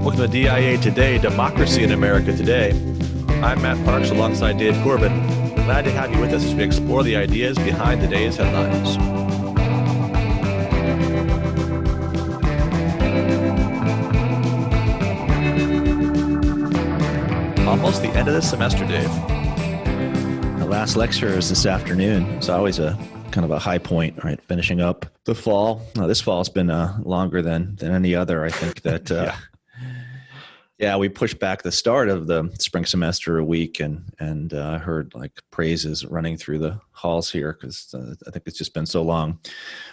Welcome to DIA Today, Democracy in America Today. I'm Matt Parks alongside Dave Corbin. Glad to have you with us as we explore the ideas behind the day's headlines. Almost the end of the semester, Dave. The last lecture is this afternoon. It's always a kind of a high point, right? Finishing up the fall. This fall has been longer than any other. I think that we pushed back the start of the spring semester a week, and heard like praises running through the halls here because I think it's just been so long.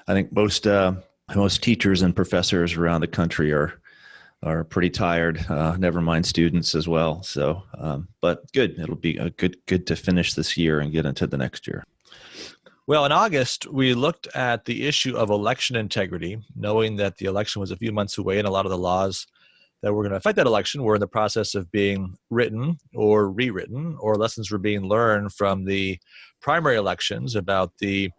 I think most teachers and professors around the country are pretty tired. Never mind students as well. So, but good. It'll be good to finish this year and get into the next year. Well, in August, we looked at the issue of election integrity, knowing that the election was a few months away and a lot of the laws that were going to affect that election were in the process of being written or rewritten, or lessons were being learned from the primary elections about the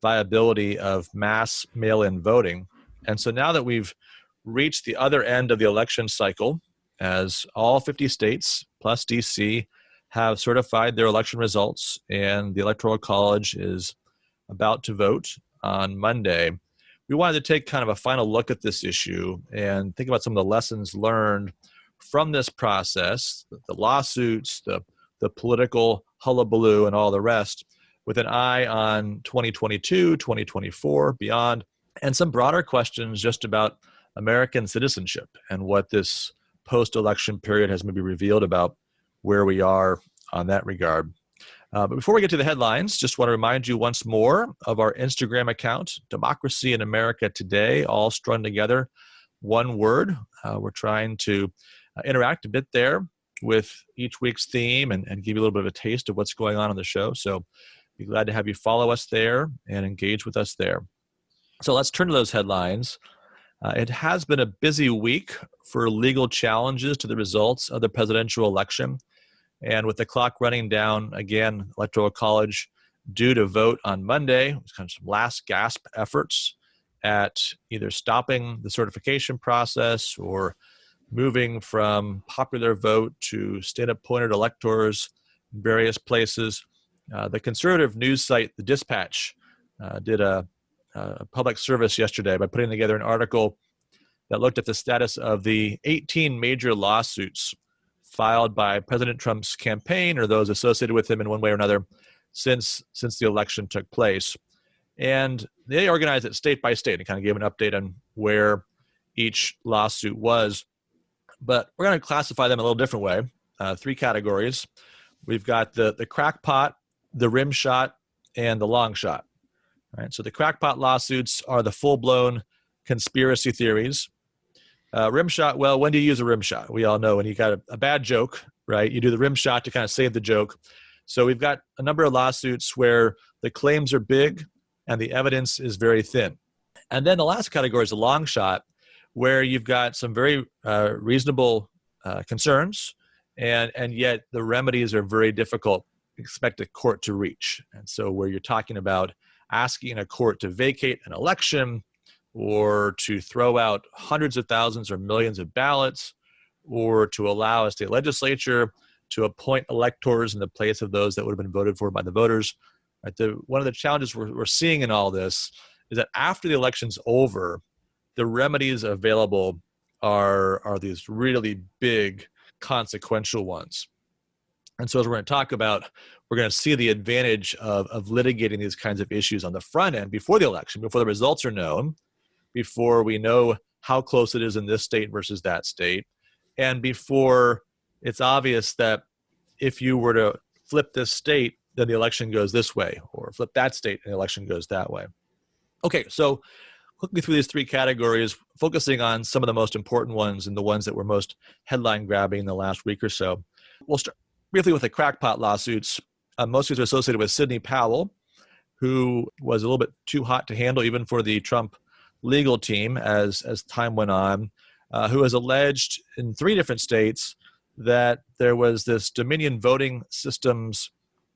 viability of mass mail-in voting. And so now that we've reached the other end of the election cycle, as all 50 states plus DC have certified their election results, and the Electoral College is about to vote on Monday, we wanted to take kind of a final look at this issue and think about some of the lessons learned from this process, the lawsuits, the political hullabaloo, and all the rest, with an eye on 2022, 2024, beyond, and some broader questions just about American citizenship and what this post-election period has maybe revealed about where we are on that regard. But before we get to the headlines, just want to remind you once more of our Instagram account, Democracy in America Today, all strung together, one word. We're trying to interact a bit there with each week's theme and give you a little bit of a taste of what's going on the show. So be glad to have you follow us there and engage with us there. So let's turn to those headlines. It has been a busy week for legal challenges to the results of the presidential election. And with the clock running down, again, Electoral College due to vote on Monday, it was kind of some last gasp efforts at either stopping the certification process or moving from popular vote to state-appointed electors in various places. The conservative news site, The Dispatch, did a public service yesterday by putting together an article that looked at the status of the 18 major lawsuits filed by President Trump's campaign or those associated with him in one way or another since the election took place. And they organized it state by state and kind of gave an update on where each lawsuit was. But we're going to classify them a little different way, three categories. We've got the crackpot, the rim shot, and the long shot. All right, so the crackpot lawsuits are the full-blown conspiracy theories. Rim shot, well, when do you use a rim shot? We all know when you got a bad joke, right? You do the rim shot to kind of save the joke. So we've got a number of lawsuits where the claims are big and the evidence is very thin. And then the last category is a long shot, where you've got some very reasonable concerns, and yet the remedies are very difficult, expect a court to reach. And so where you're talking about asking a court to vacate an election, or to throw out hundreds of thousands or millions of ballots, or to allow a state legislature to appoint electors in the place of those that would have been voted for by the voters. Right? One of the challenges we're seeing in all this is that after the election's over, the remedies available are these really big, consequential ones. And so as we're going to talk about, we're going to see the advantage of litigating these kinds of issues on the front end before the election, before the results are known, before we know how close it is in this state versus that state, and before it's obvious that if you were to flip this state, then the election goes this way, or flip that state and the election goes that way. Okay, so looking through these three categories, focusing on some of the most important ones and the ones that were most headline grabbing in the last week or so. We'll start briefly with the crackpot lawsuits. Most of these are associated with Sidney Powell, who was a little bit too hot to handle even for the Trump legal team as time went on, who has alleged in three different states that there was this Dominion voting systems,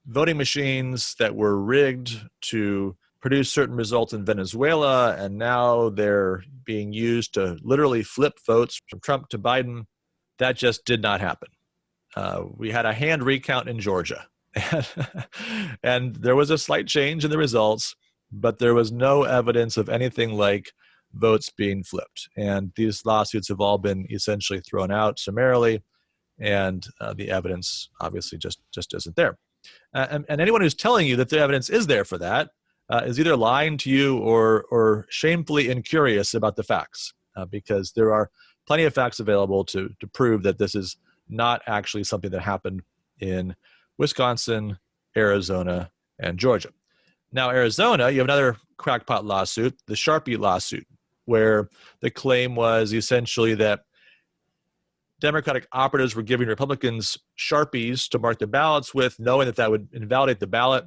voting machines that were rigged to produce certain results in Venezuela, and now they're being used to literally flip votes from Trump to Biden That just did not happen. We had a hand recount in Georgia, and there was a slight change in the results, but there was no evidence of anything like votes being flipped. And these lawsuits have all been essentially thrown out summarily, and the evidence obviously just isn't there. And anyone who's telling you that the evidence is there for that is either lying to you or shamefully incurious about the facts, because there are plenty of facts available to prove that this is not actually something that happened in Wisconsin, Arizona, and Georgia. Now, Arizona, you have another crackpot lawsuit, the Sharpie lawsuit, where the claim was essentially that Democratic operatives were giving Republicans Sharpies to mark the ballots with, knowing that that would invalidate the ballot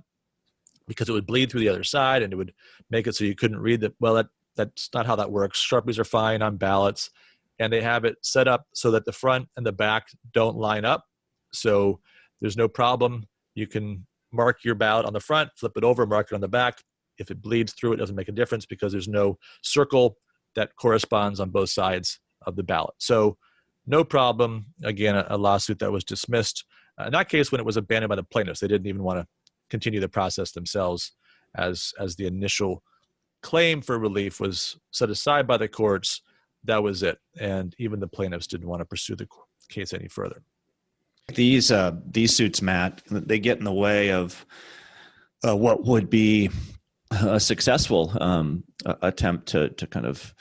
because it would bleed through the other side and it would make it so you couldn't read that. Well, that's not how that works. Sharpies are fine on ballots, and they have it set up so that the front and the back don't line up. So there's no problem. You can mark your ballot on the front, flip it over, mark it on the back. If it bleeds through, it doesn't make a difference because there's no circle that corresponds on both sides of the ballot. So no problem. Again, a lawsuit that was dismissed. In that case, when it was abandoned by the plaintiffs, they didn't even want to continue the process themselves, as the initial claim for relief was set aside by the courts. That was it. And even the plaintiffs didn't want to pursue the case any further. These suits, Matt, they get in the way of what would be a successful attempt to kind of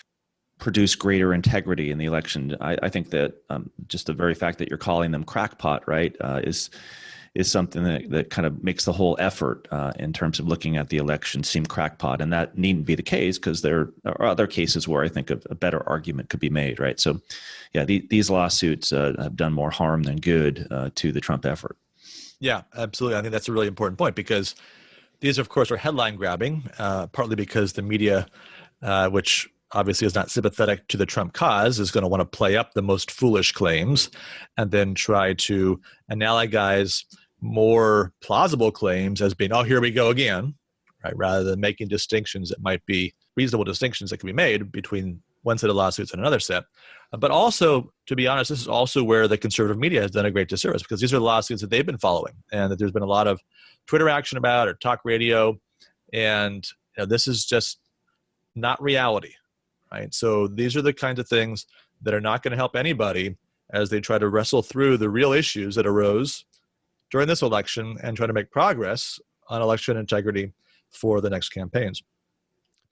produce greater integrity in the election. I think that just the very fact that you're calling them crackpot, right, is something that kind of makes the whole effort in terms of looking at the election seem crackpot. And that needn't be the case, because there are other cases where I think a better argument could be made, right? So, yeah, these lawsuits have done more harm than good to the Trump effort. Yeah, absolutely. I think that's a really important point, because these, of course, are headline grabbing, partly because the media, which obviously is not sympathetic to the Trump cause, is going to want to play up the most foolish claims and then try to analogize more plausible claims as being, oh, here we go again, right? Rather than making distinctions that might be reasonable distinctions that can be made between one set of lawsuits and another set. But also, to be honest, this is also where the conservative media has done a great disservice, because these are the lawsuits that they've been following and that there's been a lot of Twitter action about, or talk radio. And this is just not reality. Right? So these are the kinds of things that are not going to help anybody as they try to wrestle through the real issues that arose during this election and try to make progress on election integrity for the next campaigns.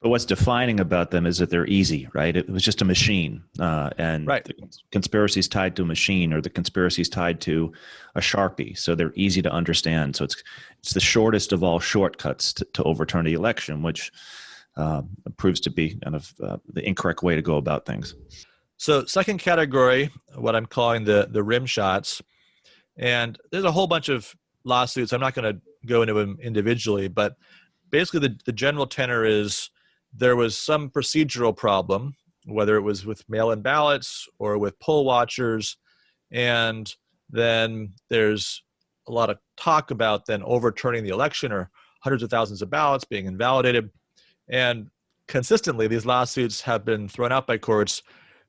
But what's defining about them is that they're easy, right? It was just a machine, and right. The conspiracy is tied to a machine, or the conspiracy is tied to a Sharpie. So they're easy to understand. So it's the shortest of all shortcuts to overturn the election, which proves to be kind of the incorrect way to go about things. So second category, what I'm calling the rim shots. And there's a whole bunch of lawsuits. I'm not going to go into them individually, but basically the general tenor is there was some procedural problem, whether it was with mail-in ballots or with poll watchers. And then there's a lot of talk about then overturning the election, or hundreds of thousands of ballots being invalidated. And consistently, these lawsuits have been thrown out by courts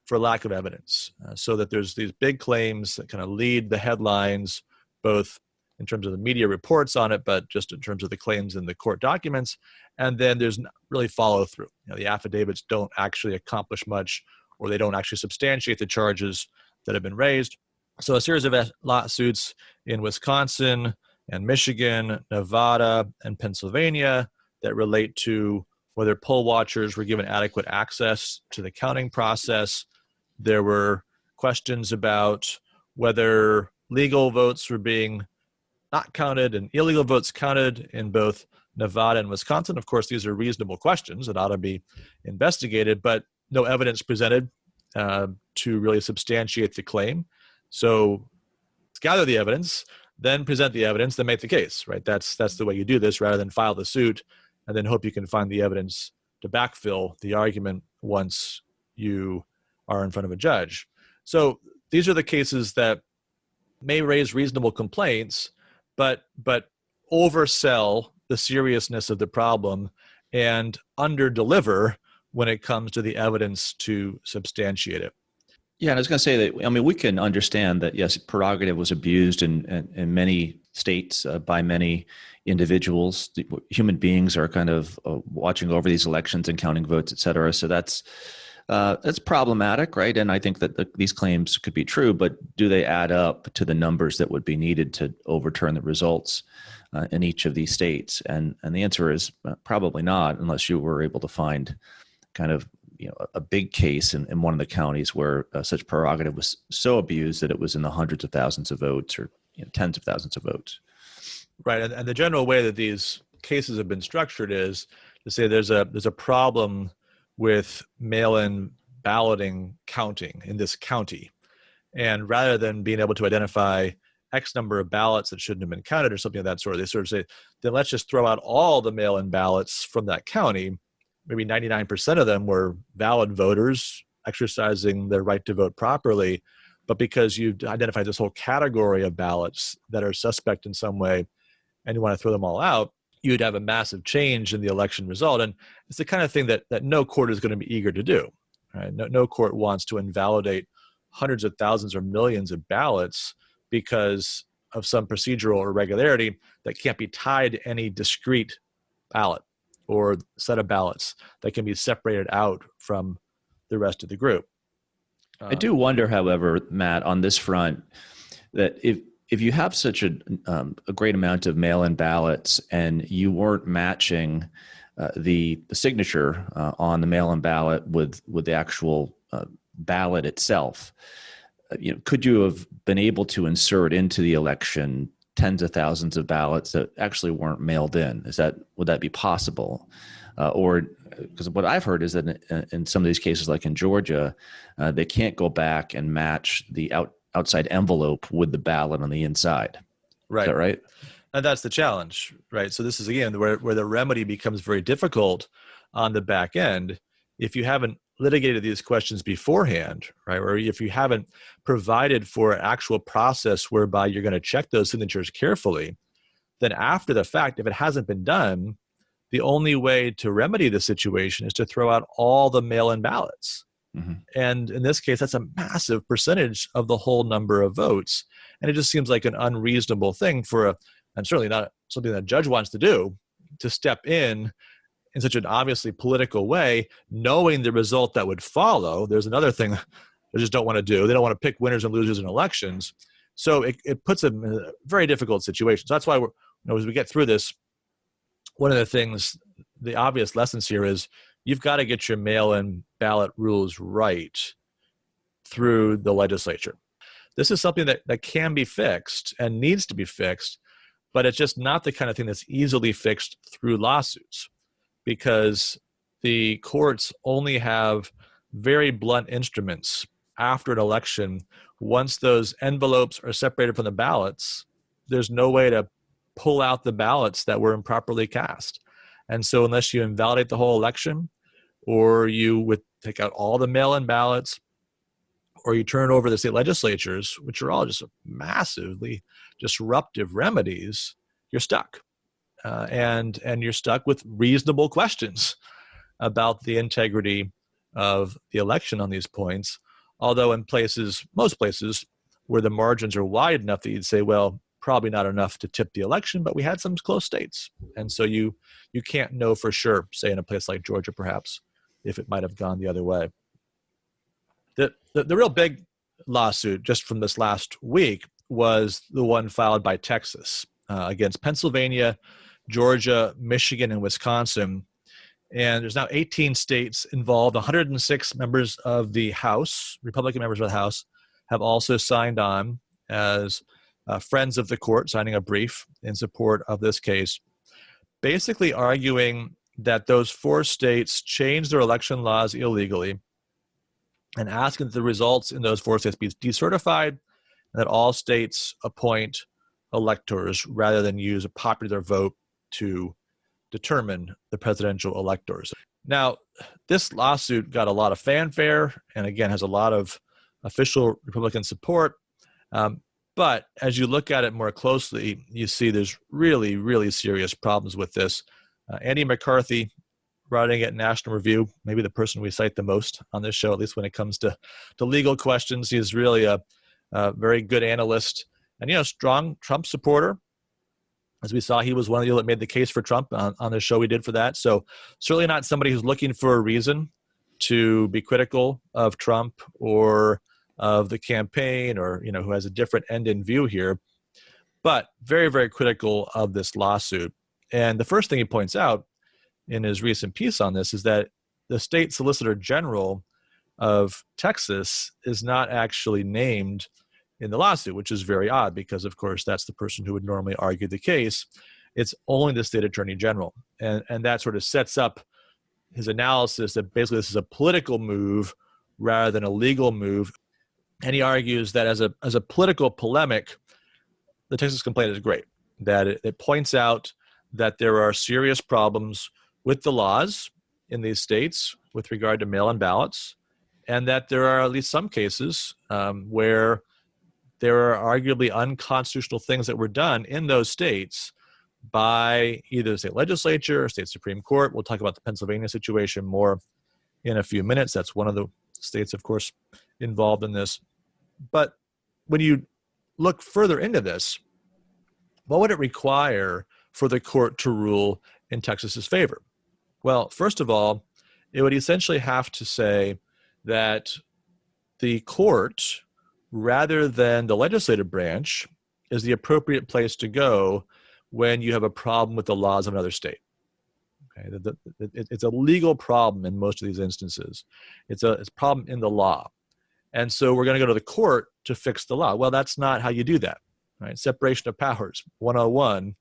for lack of evidence, so that there's these big claims that kind of lead the headlines, both in terms of the media reports on it, but just in terms of the claims in the court documents. And then there's not really follow through. The affidavits don't actually accomplish much, or they don't actually substantiate the charges that have been raised. So a series of lawsuits in Wisconsin and Michigan, Nevada, and Pennsylvania that relate to whether poll watchers were given adequate access to the counting process. There were questions about whether legal votes were being not counted and illegal votes counted in both Nevada and Wisconsin. Of course, these are reasonable questions that ought to be investigated, but no evidence presented to really substantiate the claim. So let's gather the evidence, then present the evidence, then make the case, right? That's the way you do this, rather than file the suit and then hope you can find the evidence to backfill the argument once you are in front of a judge. So these are the cases that may raise reasonable complaints, but oversell the seriousness of the problem and underdeliver when it comes to the evidence to substantiate it. Yeah, and I was going to say that, I mean, we can understand that, yes, prerogative was abused in many states by many individuals. Human beings are kind of watching over these elections and counting votes, et cetera. So that's problematic, right? And I think that these claims could be true, but do they add up to the numbers that would be needed to overturn the results in each of these states? And the answer is probably not, unless you were able to find kind of a big case in one of the counties where such prerogative was so abused that it was in the hundreds of thousands of votes or tens of thousands of votes. Right, and the general way that these cases have been structured is to say there's a problem with mail-in balloting counting in this county, and rather than being able to identify X number of ballots that shouldn't have been counted or something of that sort, they sort of say, then let's just throw out all the mail-in ballots from that county. Maybe 99% of them were valid voters exercising their right to vote properly. But because you've identified this whole category of ballots that are suspect in some way and you want to throw them all out, you'd have a massive change in the election result. And it's the kind of thing that no court is going to be eager to do. Right? No court wants to invalidate hundreds of thousands or millions of ballots because of some procedural irregularity that can't be tied to any discrete ballot or set of ballots that can be separated out from the rest of the group. I do wonder, however, Matt, on this front, that if you have such a great amount of mail-in ballots and you weren't matching the signature on the mail-in ballot with the actual ballot itself, could you have been able to insert into the election tens of thousands of ballots that actually weren't mailed in? Would that be possible? Or because what I've heard is that in some of these cases, like in Georgia, they can't go back and match the outside envelope with the ballot on the inside. Right. Is that right? And that's the challenge, right? So this is, again, where the remedy becomes very difficult on the back end. If you haven't litigated these questions beforehand, right, or if you haven't provided for an actual process whereby you're going to check those signatures carefully, then after the fact, if it hasn't been done, the only way to remedy the situation is to throw out all the mail-in ballots. Mm-hmm. And in this case, that's a massive percentage of the whole number of votes. And it just seems like an unreasonable thing and certainly not something that a judge wants to do, to step in such an obviously political way, knowing the result that would follow. There's another thing they just don't want to do. They don't want to pick winners and losers in elections. So it puts them in a very difficult situation. So that's why as we get through this, one of the things, the obvious lessons here is you've got to get your mail-in ballot rules right through the legislature. This is something that can be fixed and needs to be fixed, but it's just not the kind of thing that's easily fixed through lawsuits, because the courts only have very blunt instruments after an election. Once those envelopes are separated from the ballots, there's no way to pull out the ballots that were improperly cast. And so unless you invalidate the whole election, or you would take out all the mail-in ballots, or you turn over the state legislatures, which are all just massively disruptive remedies, you're stuck. And you're stuck with reasonable questions about the integrity of the election on these points. Although in most places where the margins are wide enough that you'd say, well, probably not enough to tip the election, but we had some close states. And so you can't know for sure, say in a place like Georgia, perhaps, if it might have gone the other way. The real big lawsuit just from this last week was the one filed by Texas against Pennsylvania, Georgia, Michigan, and Wisconsin. And there's now 18 states involved. 106 members of the House, Republican members of the House, have also signed on as friends of the court, signing a brief in support of this case, basically arguing that those 4 states changed their election laws illegally and asking that the results in those 4 states be decertified, and that all states appoint electors rather than use a popular vote to determine the presidential electors. Now, this lawsuit got a lot of fanfare and, again, has a lot of official Republican support. But as you look at it more closely, you see there's really, really serious problems with this. Andy McCarthy, writing at National Review, maybe the person we cite the most on this show, at least when it comes to legal questions. He's really a very good analyst and, strong Trump supporter. As we saw, he was one of the people that made the case for Trump on the show we did for that. So certainly not somebody who's looking for a reason to be critical of Trump or of the campaign or, who has a different end in view here, but very, very critical of this lawsuit. And the first thing he points out in his recent piece on this is that the state solicitor general of Texas is not actually named in the lawsuit, which is very odd because, of course, that's the person who would normally argue the case. It's only the state attorney general. And that sort of sets up his analysis that basically this is a political move rather than a legal move. And he argues that as a political polemic, the Texas complaint is great, that it points out that there are serious problems with the laws in these states with regard to mail-in ballots, and that there are at least some cases where there are arguably unconstitutional things that were done in those states by either the state legislature or state Supreme Court. We'll talk about the Pennsylvania situation more in a few minutes. That's one of the states, of course, involved in this. But when you look further into this, what would it require for the court to rule in Texas's favor? Well, first of all, it would essentially have to say that the court, rather than the legislative branch, is the appropriate place to go when you have a problem with the laws of another state. Okay? It's a legal problem in most of these instances. It's a problem in the law. And so we're going to go to the court to fix the law. Well, that's not how you do that. Right? Separation of powers, 101,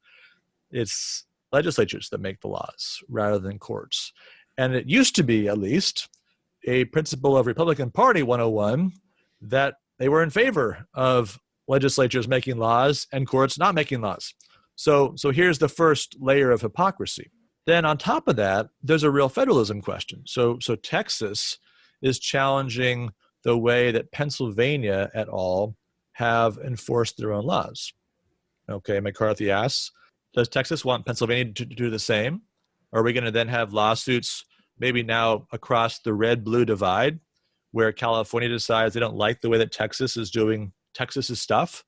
it's legislatures that make the laws rather than courts. And it used to be, at least, a principle of Republican Party 101 that they were in favor of legislatures making laws and courts not making laws. So here's the first layer of hypocrisy. Then on top of that, there's a real federalism question. So Texas is challenging the way that Pennsylvania et al. Have enforced their own laws. Okay, McCarthy asks, does Texas want Pennsylvania to do the same? Are we going to then have lawsuits maybe now across the red-blue divide where California decides they don't like the way that Texas is doing Texas's stuff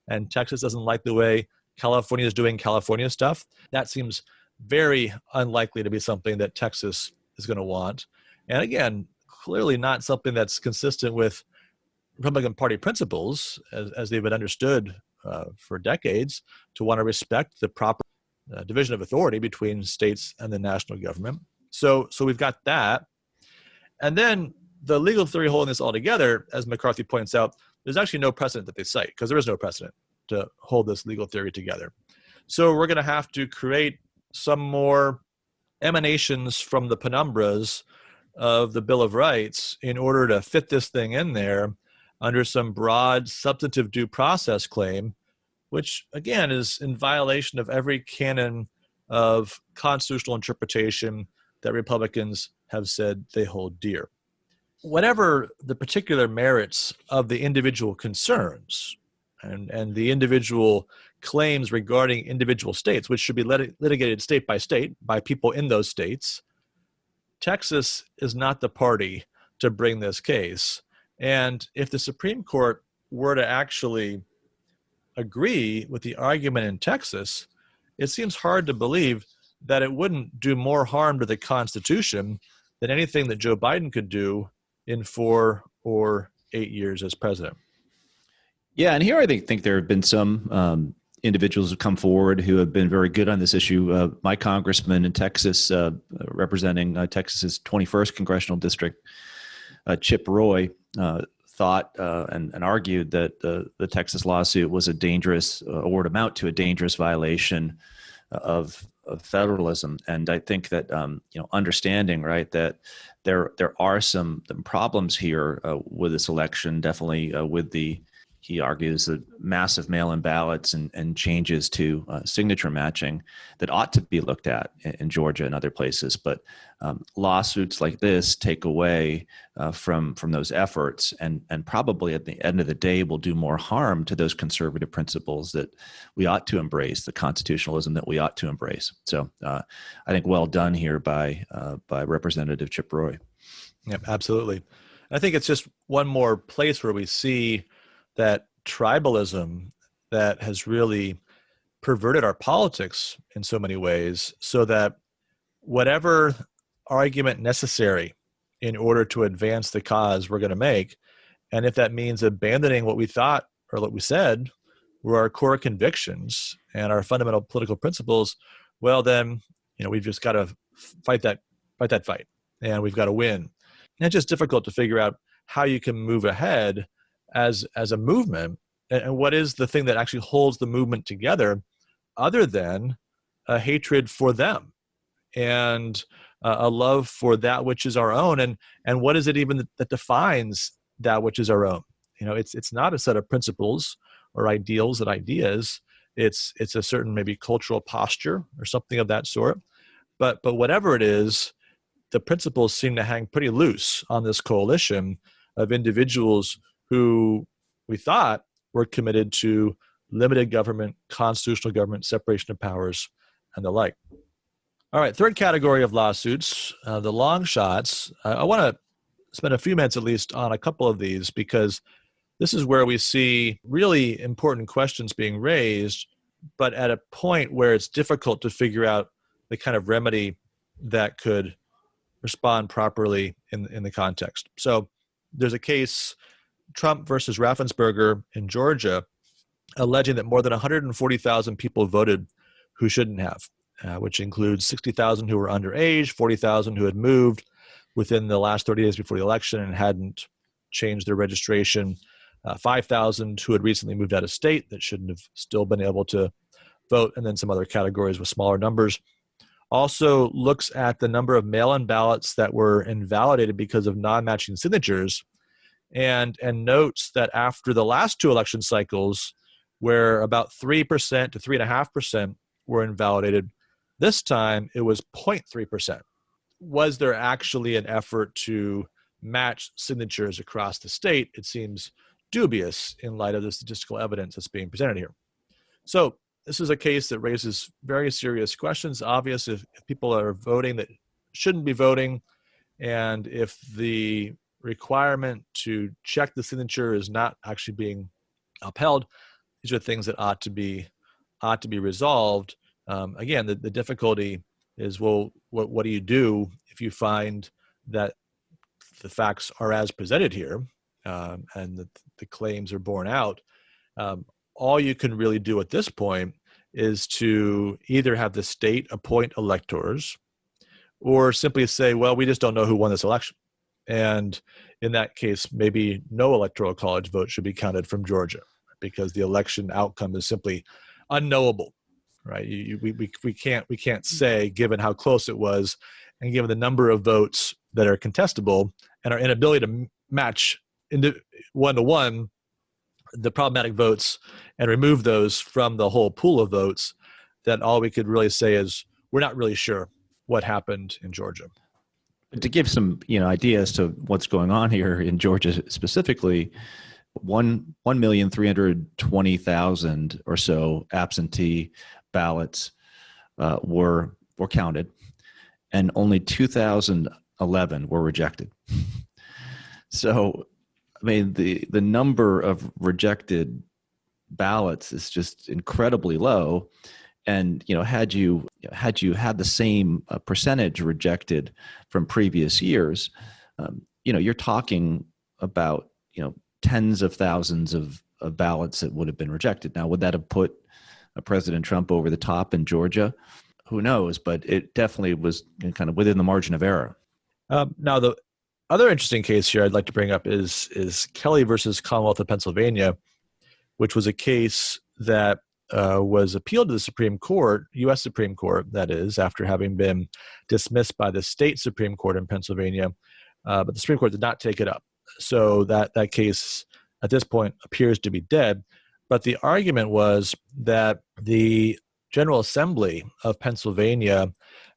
and Texas doesn't like the way California is doing California stuff? That seems very unlikely to be something that Texas is going to want. And again, clearly not something that's consistent with Republican Party principles as they've been understood for decades, to want to respect the proper division of authority between states and the national government. So we've got that. And then the legal theory holding this all together, as McCarthy points out, there's actually no precedent that they cite because there is no precedent to hold this legal theory together. So we're going to have to create some more emanations from the penumbras of the Bill of Rights in order to fit this thing in there under some broad substantive due process claim, which again is in violation of every canon of constitutional interpretation that Republicans have said they hold dear. Whatever the particular merits of the individual concerns and the individual claims regarding individual states, which should be litigated state by state by people in those states, Texas is not the party to bring this case. And if the Supreme Court were to actually agree with the argument in Texas, it seems hard to believe that it wouldn't do more harm to the Constitution than anything that Joe Biden could do in 4 or 8 years as president. Yeah, and here I think there have been some individuals who come forward who have been very good on this issue. My congressman in Texas, representing Texas's 21st congressional district, Chip Roy, thought and argued that the Texas lawsuit was a dangerous, or would amount to a dangerous violation of federalism. And I think that understanding, right, that there are some problems here with this election, definitely with the he argues that massive mail-in ballots and changes to signature matching that ought to be looked at in Georgia and other places. But lawsuits like this take away from those efforts, and probably at the end of the day will do more harm to those conservative principles that we ought to embrace, the constitutionalism that we ought to embrace. So I think well done here by Representative Chip Roy. Yep, absolutely. I think it's just one more place where we see that tribalism that has really perverted our politics in so many ways, so that whatever argument necessary in order to advance the cause we're going to make, and if that means abandoning what we thought or what we said were our core convictions and our fundamental political principles, well then, we've just got to fight that fight, and we've got to win. And it's just difficult to figure out how you can move ahead as a movement, and what is the thing that actually holds the movement together other than a hatred for them and a love for that which is our own, and what is it even that defines that which is our own? It's not a set of principles or ideals and ideas. It's a certain maybe cultural posture or something of that sort. But whatever it is, the principles seem to hang pretty loose on this coalition of individuals who we thought were committed to limited government, constitutional government, separation of powers, and the like. All right, third category of lawsuits, the long shots. I want to spend a few minutes at least on a couple of these, because this is where we see really important questions being raised, but at a point where it's difficult to figure out the kind of remedy that could respond properly in the context. So there's a case, Trump versus Raffensberger in Georgia, alleging that more than 140,000 people voted who shouldn't have, which includes 60,000 who were underage, 40,000 who had moved within the last 30 days before the election and hadn't changed their registration, 5,000 who had recently moved out of state that shouldn't have still been able to vote, and then some other categories with smaller numbers. Also looks at the number of mail-in ballots that were invalidated because of non-matching signatures, and notes that after the last two election cycles, where about 3% to 3.5% were invalidated, this time it was 0.3%. Was there actually an effort to match signatures across the state? It seems dubious in light of the statistical evidence that's being presented here. So this is a case that raises very serious questions. Obvious if people are voting that shouldn't be voting, and if the requirement to check the signature is not actually being upheld, these are things that ought to be resolved. Again, the difficulty is, well, what do you do if you find that the facts are as presented here, and the claims are borne out? All you can really do at this point is to either have the state appoint electors, or simply say, well, we just don't know who won this election. And in that case, maybe no electoral college vote should be counted from Georgia, because the election outcome is simply unknowable, right? We can't say, given how close it was, and given the number of votes that are contestable and our inability to match one-to-one the problematic votes and remove those from the whole pool of votes, that all we could really say is we're not really sure what happened in Georgia. To give some ideas to what's going on here in Georgia specifically, 1,320,000 or so absentee ballots were counted, and only 2,011 were rejected. So, I mean, the number of rejected ballots is just incredibly low. And had you had the same percentage rejected from previous years, you're talking about tens of thousands of ballots that would have been rejected. Now, would that have put President Trump over the top in Georgia? Who knows? But it definitely was kind of within the margin of error. Now, the other interesting case here I'd like to bring up is Kelly versus Commonwealth of Pennsylvania, which was a case that was appealed to the Supreme Court, U.S. Supreme Court, that is, after having been dismissed by the state Supreme Court in Pennsylvania, but the Supreme Court did not take it up. So that case at this point appears to be dead. But the argument was that the General Assembly of Pennsylvania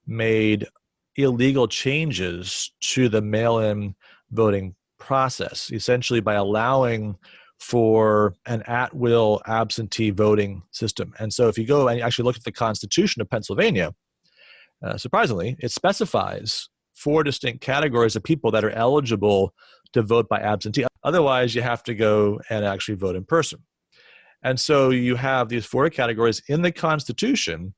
made illegal changes to the mail-in voting process, essentially by allowing for an at-will absentee voting system. And so if you go and actually look at the Constitution of Pennsylvania, surprisingly, it specifies 4 distinct categories of people that are eligible to vote by absentee. Otherwise, you have to go and actually vote in person. And so you have these 4 categories in the Constitution.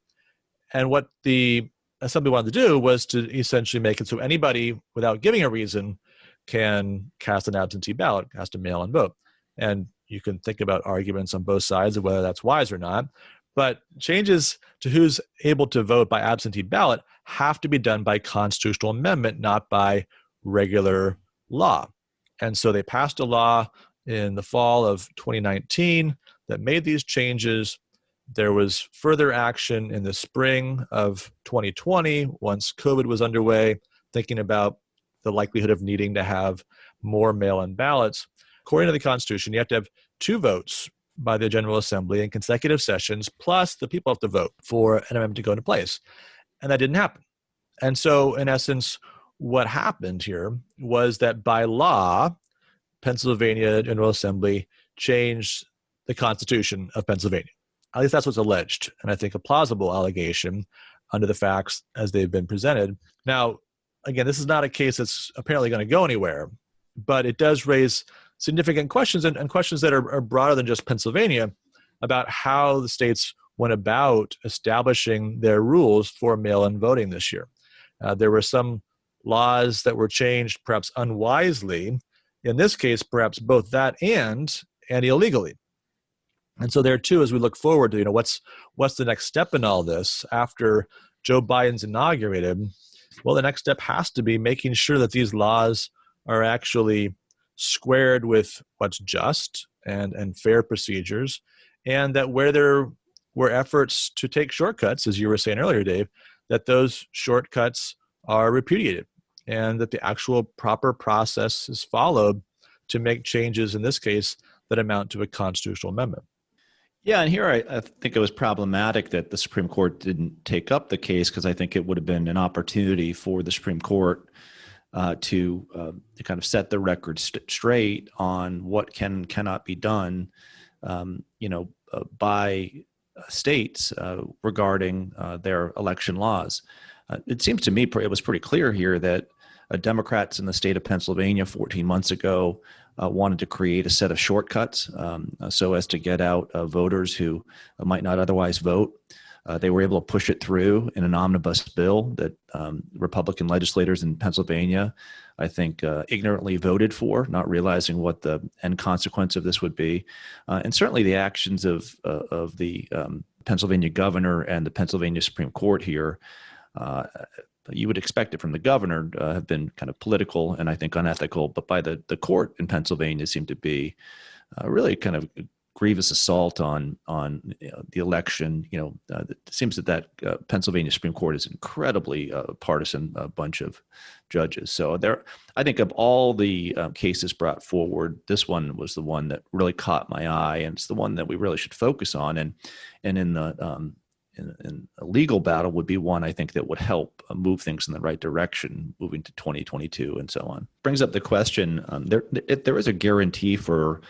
And what the Assembly wanted to do was to essentially make it so anybody, without giving a reason, can cast an absentee ballot, cast a mail-in vote. And you can think about arguments on both sides of whether that's wise or not. But changes to who's able to vote by absentee ballot have to be done by constitutional amendment, not by regular law. And so they passed a law in the fall of 2019 that made these changes. There was further action in the spring of 2020 once COVID was underway, thinking about the likelihood of needing to have more mail-in ballots. According to the Constitution, you have to have 2 votes by the General Assembly in consecutive sessions, plus the people have to vote for an amendment to go into place. And that didn't happen. And so, in essence, what happened here was that by law, Pennsylvania General Assembly changed the Constitution of Pennsylvania. At least that's what's alleged, and I think a plausible allegation under the facts as they've been presented. Now, again, this is not a case that's apparently going to go anywhere, but it does raise significant questions and questions that are broader than just Pennsylvania about how the states went about establishing their rules for mail-in voting this year. There were some laws that were changed perhaps unwisely. In this case, perhaps both that and illegally. And so there too, as we look forward to, what's the next step in all this after Joe Biden's inaugurated? Well, the next step has to be making sure that these laws are actually squared with what's just and fair procedures, and that where there were efforts to take shortcuts, as you were saying earlier, Dave, that those shortcuts are repudiated and that the actual proper process is followed to make changes, in this case, that amount to a constitutional amendment. Yeah, and here I think it was problematic that the Supreme Court didn't take up the case, because I think it would have been an opportunity for the Supreme Court to kind of set the record straight on what cannot be done, by states regarding their election laws. It seems to me it was pretty clear here that Democrats in the state of Pennsylvania 14 months ago wanted to create a set of shortcuts so as to get out voters who might not otherwise vote. They were able to push it through in an omnibus bill that Republican legislators in Pennsylvania, I think, ignorantly voted for, not realizing what the end consequence of this would be. And certainly the actions of the Pennsylvania governor and the Pennsylvania Supreme Court here, you would expect it from the governor, have been kind of political and I think unethical, but by the court in Pennsylvania seemed to be really kind of grievous assault on the election. It seems that Pennsylvania Supreme Court is incredibly partisan bunch of judges. So I think of all the cases brought forward, this one was the one that really caught my eye, and it's the one that we really should focus on. And in the in a legal battle would be one I think that would help move things in the right direction, moving to 2022 and so on. Brings up the question: there is a guarantee for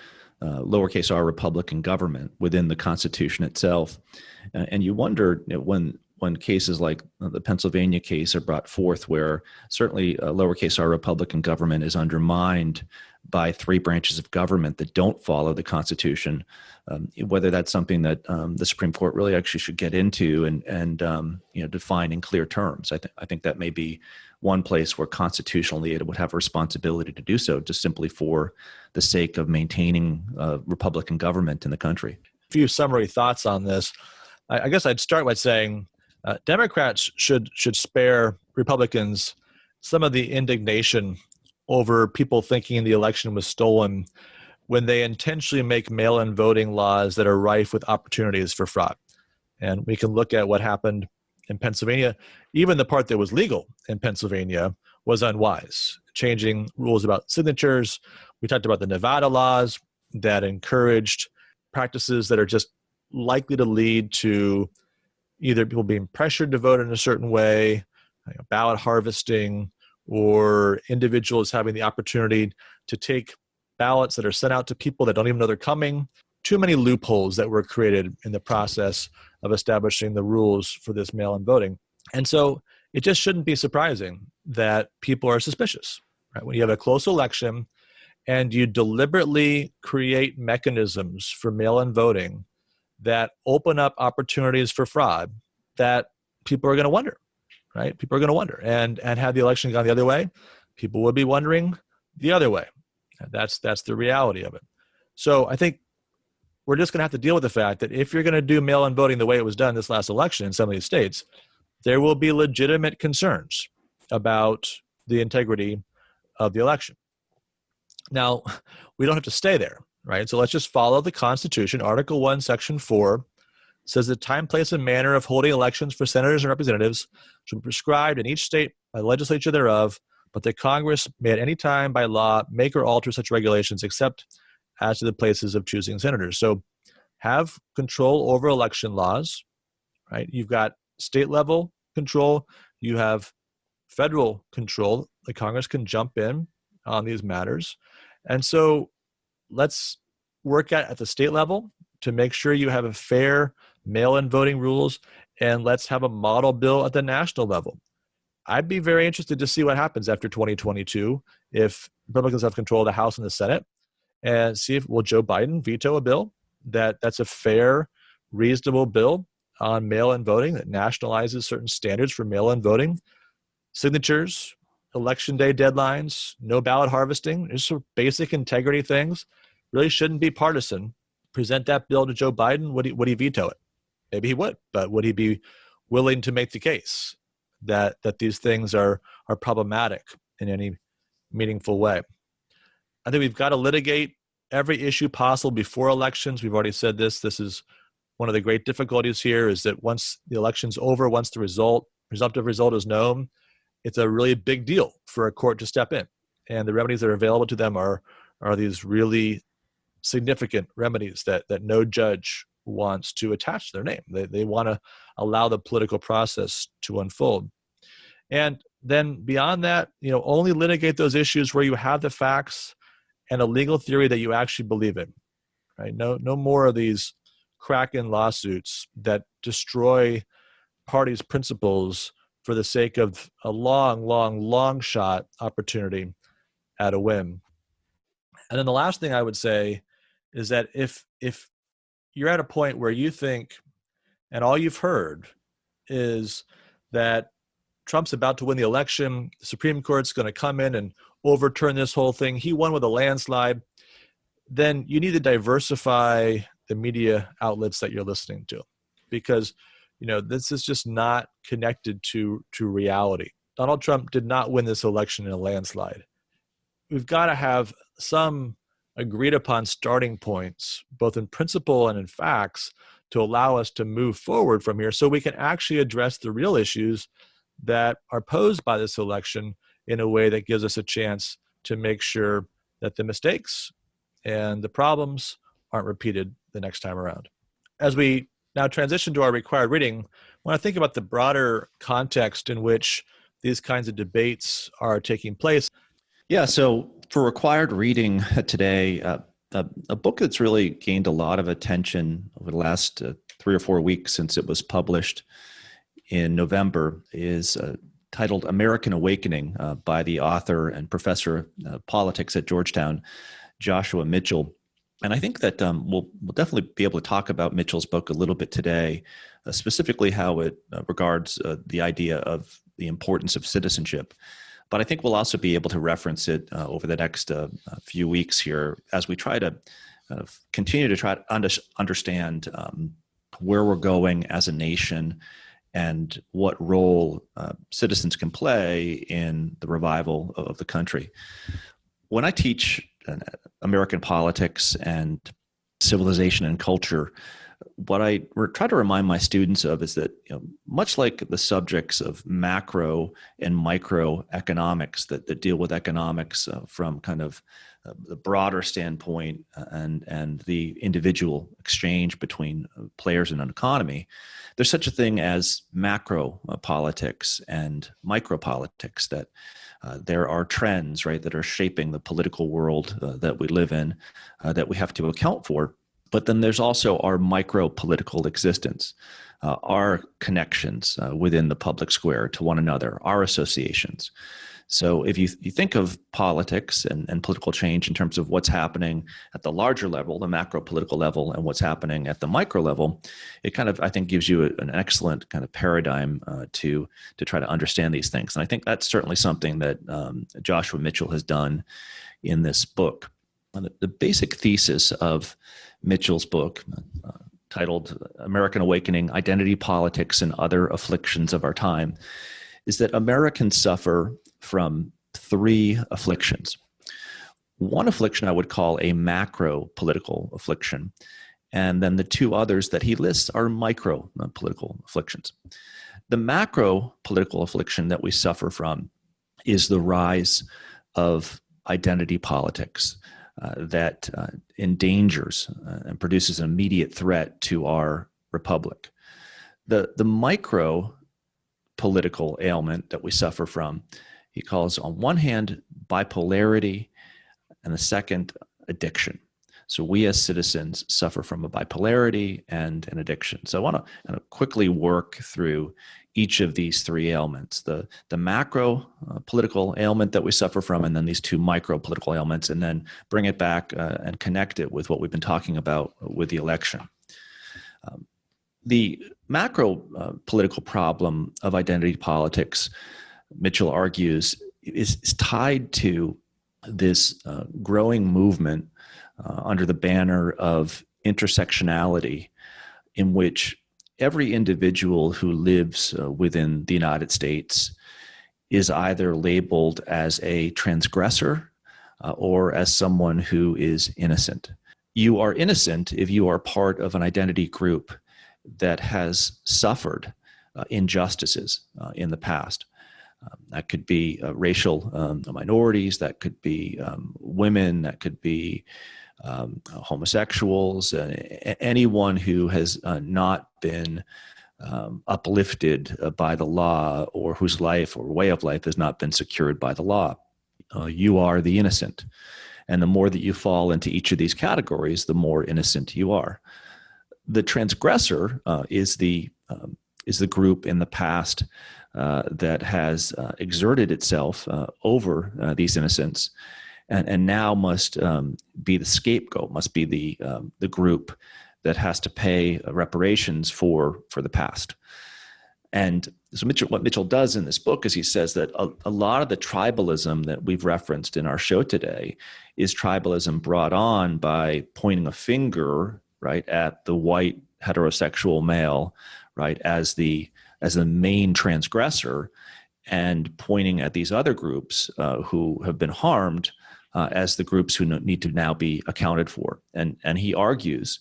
lowercase r Republican government within the Constitution itself, and you wonder when cases like the Pennsylvania case are brought forth, where certainly lowercase r Republican government is undermined by 3 branches of government that don't follow the Constitution, whether that's something that the Supreme Court really actually should get into and define in clear terms. I think that may be one place where constitutionally it would have a responsibility to do so, just simply for the sake of maintaining Republican government in the country. A few summary thoughts on this. I guess I'd start by saying Democrats should spare Republicans some of the indignation over people thinking the election was stolen when they intentionally make mail-in voting laws that are rife with opportunities for fraud. And we can look at what happened in Pennsylvania. Even the part that was legal in Pennsylvania was unwise, changing rules about signatures. We talked about the Nevada laws, that encouraged practices that are just likely to lead to either people being pressured to vote in a certain way, ballot harvesting, or individuals having the opportunity to take ballots that are sent out to people that don't even know they're coming. Too many loopholes that were created in the process of establishing the rules for this mail-in voting. And so it just shouldn't be surprising that people are suspicious, right? When you have a close election and you deliberately create mechanisms for mail-in voting that open up opportunities for fraud, that people are going to wonder, right? People are going to wonder. And had the election gone the other way, people would be wondering the other way. And that's the reality of it. So I think we're just going to have to deal with the fact that if you're going to do mail-in voting the way it was done this last election in some of these states, there will be legitimate concerns about the integrity of the election. Now, we don't have to stay there, right? So let's just follow the Constitution. Article 1, Section 4 says the time, place, and manner of holding elections for senators and representatives should be prescribed in each state by the legislature thereof, but that Congress may at any time by law make or alter such regulations except as to the places of choosing senators. So have control over election laws, right? You've got state level control. You have federal control. The Congress can jump in on these matters. And so let's work at the state level to make sure you have a fair mail-in voting rules, and let's have a model bill at the national level. I'd be very interested to see what happens after 2022 if Republicans have control of the House and the Senate, and see if will Joe Biden veto a bill that's a fair, reasonable bill on mail-in voting that nationalizes certain standards for mail-in voting, signatures, election day deadlines, no ballot harvesting. There's some basic integrity things. Really shouldn't be partisan. Present that bill to Joe Biden. Would he veto it? Maybe he would, but would he be willing to make the case that these things are problematic in any meaningful way? I think we've got to litigate every issue possible before elections. We've already said this. This is one of the great difficulties here, is that once the election's over, once the presumptive result is known, it's a really big deal for a court to step in. And the remedies that are available to them are these really significant remedies that no judge wants to attach to their name. They want to allow the political process to unfold. And then beyond that, only litigate those issues where you have the facts and a legal theory that you actually believe in, right? No more of these crack-in lawsuits that destroy parties' principles for the sake of a long shot opportunity at a win. And then the last thing I would say is that if you're at a point where you think, and all you've heard is that Trump's about to win the election, the Supreme Court's going to come in and overturn this whole thing, he won with a landslide, then you need to diversify the media outlets that you're listening to, because this is just not connected to reality. Donald Trump did not win this election in a landslide. We've got to have some agreed upon starting points, both in principle and in facts, to allow us to move forward from here so we can actually address the real issues that are posed by this election in a way that gives us a chance to make sure that the mistakes and the problems aren't repeated the next time around. As we now transition to our required reading, I want to think about the broader context in which these kinds of debates are taking place. Yeah, so for required reading today, a book that's really gained a lot of attention over the last 3 or 4 weeks since it was published in November is titled American Awakening by the author and professor of politics at Georgetown, Joshua Mitchell. And I think that we'll definitely be able to talk about Mitchell's book a little bit today, specifically how it regards the idea of the importance of citizenship. But I think we'll also be able to reference it over the next few weeks here as we try to continue to try to understand where we're going as a nation and what role citizens can play in the revival of the country. When I teach American politics and civilization and culture, what I try to remind my students of is that, much like the subjects of macro and micro economics that deal with economics from kind of the broader standpoint and the individual exchange between players in an economy, there's such a thing as macro politics and micro politics, that there are trends, right, that are shaping the political world that we live in that we have to account for. But then there's also our micro political existence, our connections within the public square to one another, our associations. So if you think of politics and political change in terms of what's happening at the larger level, the macro political level, and what's happening at the micro level, it kind of, I think, gives you an excellent kind of paradigm to try to understand these things. And I think that's certainly something that Joshua Mitchell has done in this book. The basic thesis of Mitchell's book, titled American Awakening, Identity Politics and Other Afflictions of Our Time, is that Americans suffer from three afflictions. One affliction I would call a macro political affliction, and then the two others that he lists are micro political afflictions. The macro political affliction that we suffer from is the rise of identity politics that endangers and produces an immediate threat to our republic. The micro political ailment that we suffer from, he calls, on one hand, bipolarity, and the second, addiction. So we as citizens suffer from a bipolarity and an addiction. So I want to kind of quickly work through each of these three ailments, the macro political ailment that we suffer from, and then these two micro political ailments, and then bring it back and connect it with what we've been talking about with the election. The macro political problem of identity politics, Mitchell argues, is tied to this growing movement under the banner of intersectionality, in which every individual who lives within the United States is either labeled as a transgressor or as someone who is innocent. You are innocent if you are part of an identity group that has suffered injustices in the past. That could be racial minorities, that could be women, that could be homosexuals, anyone who has not been uplifted by the law, or whose life or way of life has not been secured by the law. You are the innocent. And the more that you fall into each of these categories, the more innocent you are. The transgressor is the group in the past that has exerted itself over these innocents, and now must be the scapegoat, must be the group that has to pay reparations for the past. And so what Mitchell does in this book is he says that a lot of the tribalism that we've referenced in our show today is tribalism brought on by pointing a finger, right, at the white heterosexual male, right, as the main transgressor, and pointing at these other groups who have been harmed as the groups who need to now be accounted for. And he argues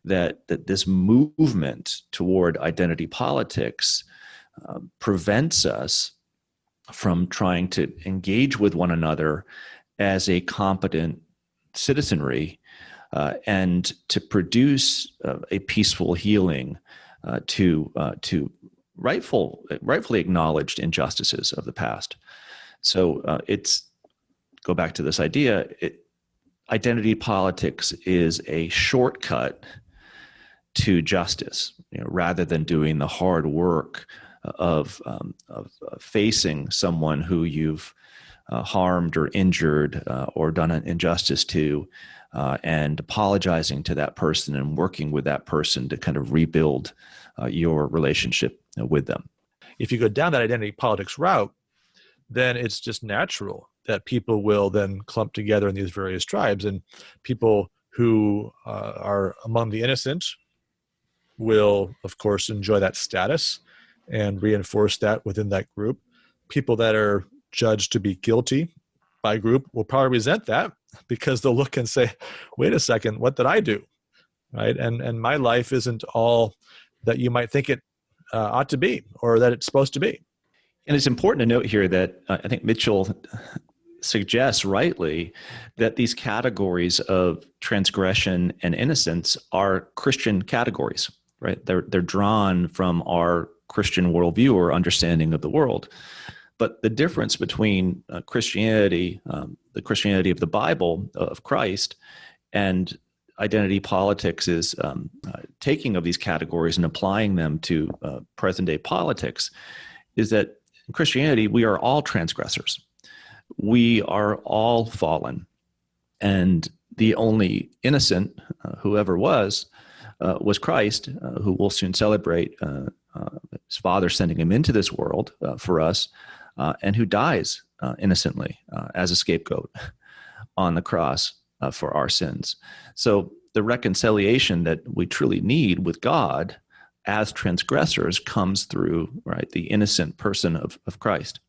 that this movement toward identity politics prevents us from trying to engage with one another as a competent citizenry and to produce a peaceful healing to rightfully acknowledged injustices of the past. So go back to this idea, identity politics is a shortcut to justice, rather than doing the hard work of facing someone who you've harmed or injured or done an injustice to, and apologizing to that person and working with that person to kind of rebuild your relationship with them. If you go down that identity politics route, then it's just natural that people will then clump together in these various tribes, and people who are among the innocent will, of course, enjoy that status and reinforce that within that group. People that are judged to be guilty by group will probably resent that, because they'll look and say, wait a second, what did I do? Right? And my life isn't all that you might think it ought to be, or that it's supposed to be. And it's important to note here that I think Mitchell suggests rightly that these categories of transgression and innocence are Christian categories, right? They're drawn from our Christian worldview or understanding of the world. But the difference between Christianity, the Christianity of the Bible, of Christ, and identity politics is taking of these categories and applying them to present-day politics, is that in Christianity, we are all transgressors. We are all fallen. And the only innocent, whoever was Christ, who we'll soon celebrate his Father sending him into this world for us, and who dies innocently as a scapegoat on the cross for our sins. So the reconciliation that we truly need with God as transgressors comes through, right, the innocent person of Christ.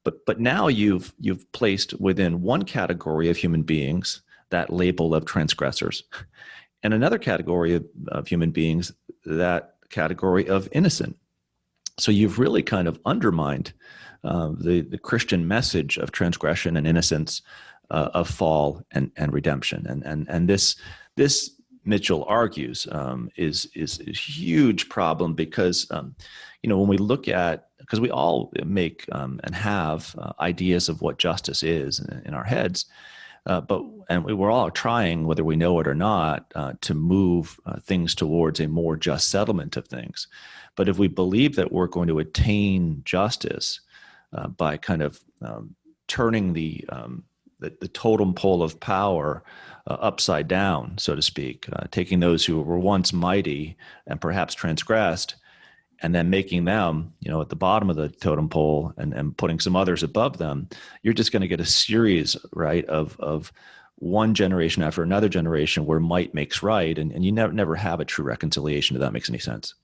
But now you've placed within one category of human beings that label of transgressors, and another category of human beings that category of innocent. So you've really kind of undermined the Christian message of transgression and innocence, of fall and redemption. And this Mitchell argues is a huge problem because when we look at, because we all make and have ideas of what justice is in our heads, and we're all trying, whether we know it or not, to move things towards a more just settlement of things. But if we believe that we're going to attain justice by kind of turning the totem pole of power upside down, so to speak, taking those who were once mighty and perhaps transgressed, and then making them, at the bottom of the totem pole and putting some others above them, you're just going to get a series, right, of one generation after another generation where might makes right, and you never have a true reconciliation, if that makes any sense.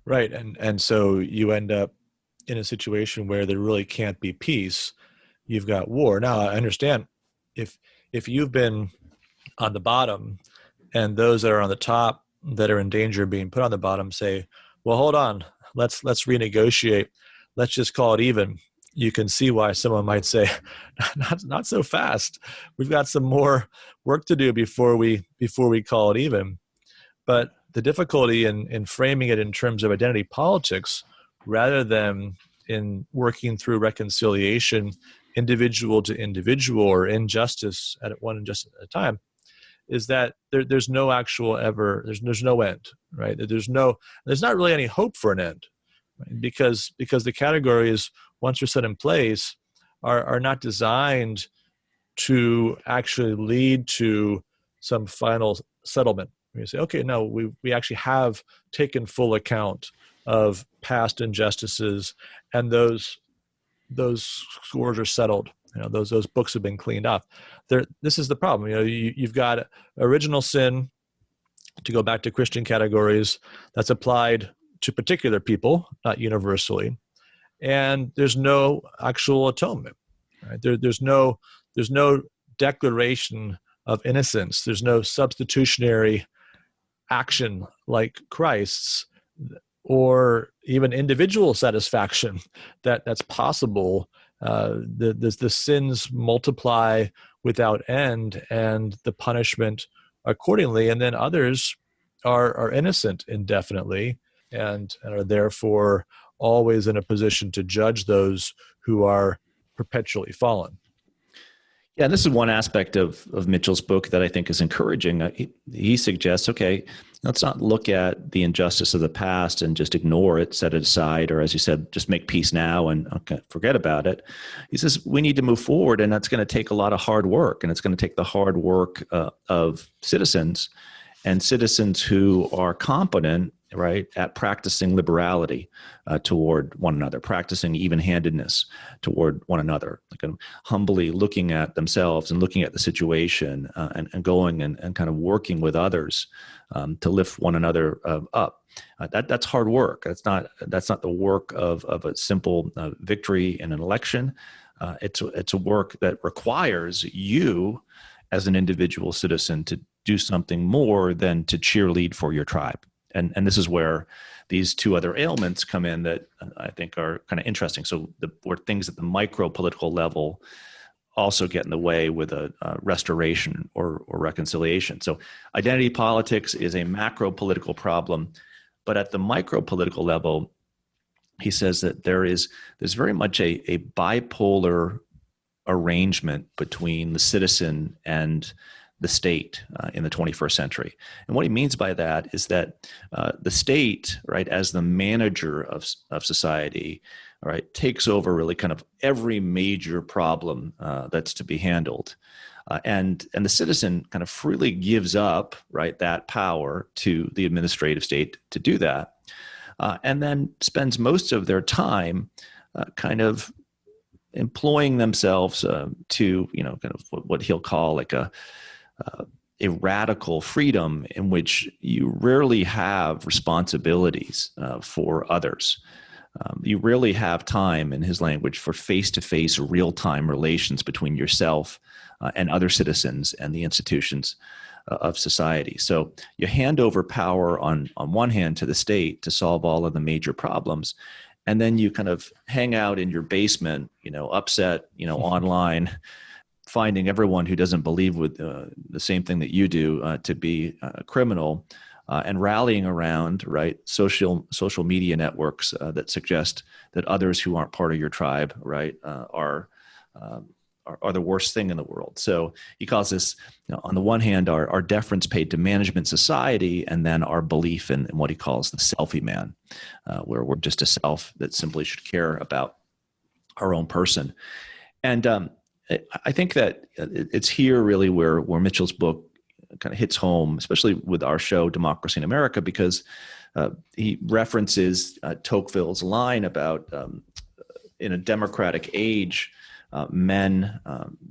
Right, and so you end up in a situation where there really can't be peace. You've got war. Now, I understand if you've been on the bottom and those that are on the top that are in danger of being put on the bottom say, well, hold on, let's renegotiate. Let's just call it even. You can see why someone might say, not so fast. We've got some more work to do before we call it even. But the difficulty in framing it in terms of identity politics, rather than in working through reconciliation, individual to individual or injustice at one injustice at a time, is that there's no actual there's no end, right? There's not really any hope for an end, right? Because the categories, once they're set in place, are not designed to actually lead to some final settlement. You say, okay, no, we actually have taken full account of past injustices, and those scores are settled. Those books have been cleaned up. This is the problem. You've got original sin, to go back to Christian categories, that's applied to particular people, not universally, and there's no actual atonement. Right? There's no declaration of innocence. There's no substitutionary action like Christ's, or even individual satisfaction that's possible. The sins multiply without end, and the punishment accordingly. And then others are innocent indefinitely, and are therefore always in a position to judge those who are perpetually fallen. Yeah, and this is one aspect of Mitchell's book that I think is encouraging. He suggests, okay, let's not look at the injustice of the past and just ignore it, set it aside, or as you said, just make peace now and forget about it. He says we need to move forward, and that's going to take a lot of hard work, and it's going to take the hard work of citizens, and citizens who are competent, right, at practicing liberality toward one another, practicing even-handedness toward one another, like humbly looking at themselves and looking at the situation and going and kind of working with others to lift one another up. That's hard work. That's not the work of a simple victory in an election. It's a work that requires you as an individual citizen to do something more than to cheerlead for your tribe. And this is where these two other ailments come in that I think are kind of interesting. So were things at the micro political level also get in the way with a restoration or reconciliation. So identity politics is a macro political problem, but at the micro political level, he says that there's very much a bipolar arrangement between the citizen and the state in the 21st century. And what he means by that is that the state, right, as the manager of society, right, takes over really kind of every major problem that's to be handled. And the citizen kind of freely gives up, right, that power to the administrative state to do that, and then spends most of their time kind of employing themselves to, kind of what he'll call like a radical freedom in which you rarely have responsibilities for others. You rarely have time, in his language, for face-to-face, real-time relations between yourself and other citizens and the institutions of society. So you hand over power on one hand to the state to solve all of the major problems, and then you kind of hang out in your basement, upset, online, finding everyone who doesn't believe with the same thing that you do to be a criminal, and rallying around, right, social media networks that suggest that others who aren't part of your tribe, right, are the worst thing in the world. So he calls this, on the one hand, our deference paid to management society, and then our belief in what he calls the selfie man, where we're just a self that simply should care about our own person. And I think that it's here really where Mitchell's book kind of hits home, especially with our show, Democracy in America, because he references Tocqueville's line about in a democratic age, men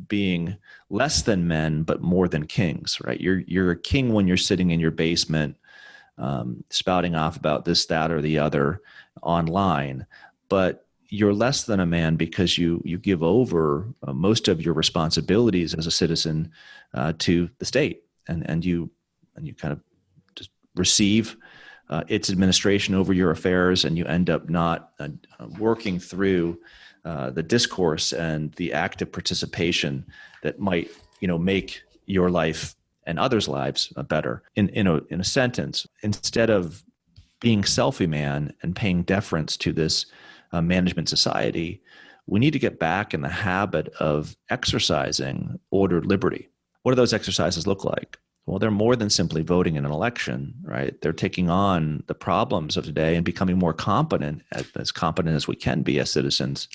being less than men, but more than kings, right? You're a king when you're sitting in your basement, spouting off about this, that, or the other online, but you're less than a man because you give over most of your responsibilities as a citizen to the state, and you kind of just receive its administration over your affairs, and you end up not working through the discourse and the active participation that might make your life and others' lives better. In a sentence, instead of being selfie man and paying deference to this management society, we need to get back in the habit of exercising ordered liberty. What do those exercises look like? Well, they're more than simply voting in an election, right? They're taking on the problems of today and becoming more competent, as competent as we can be as citizens,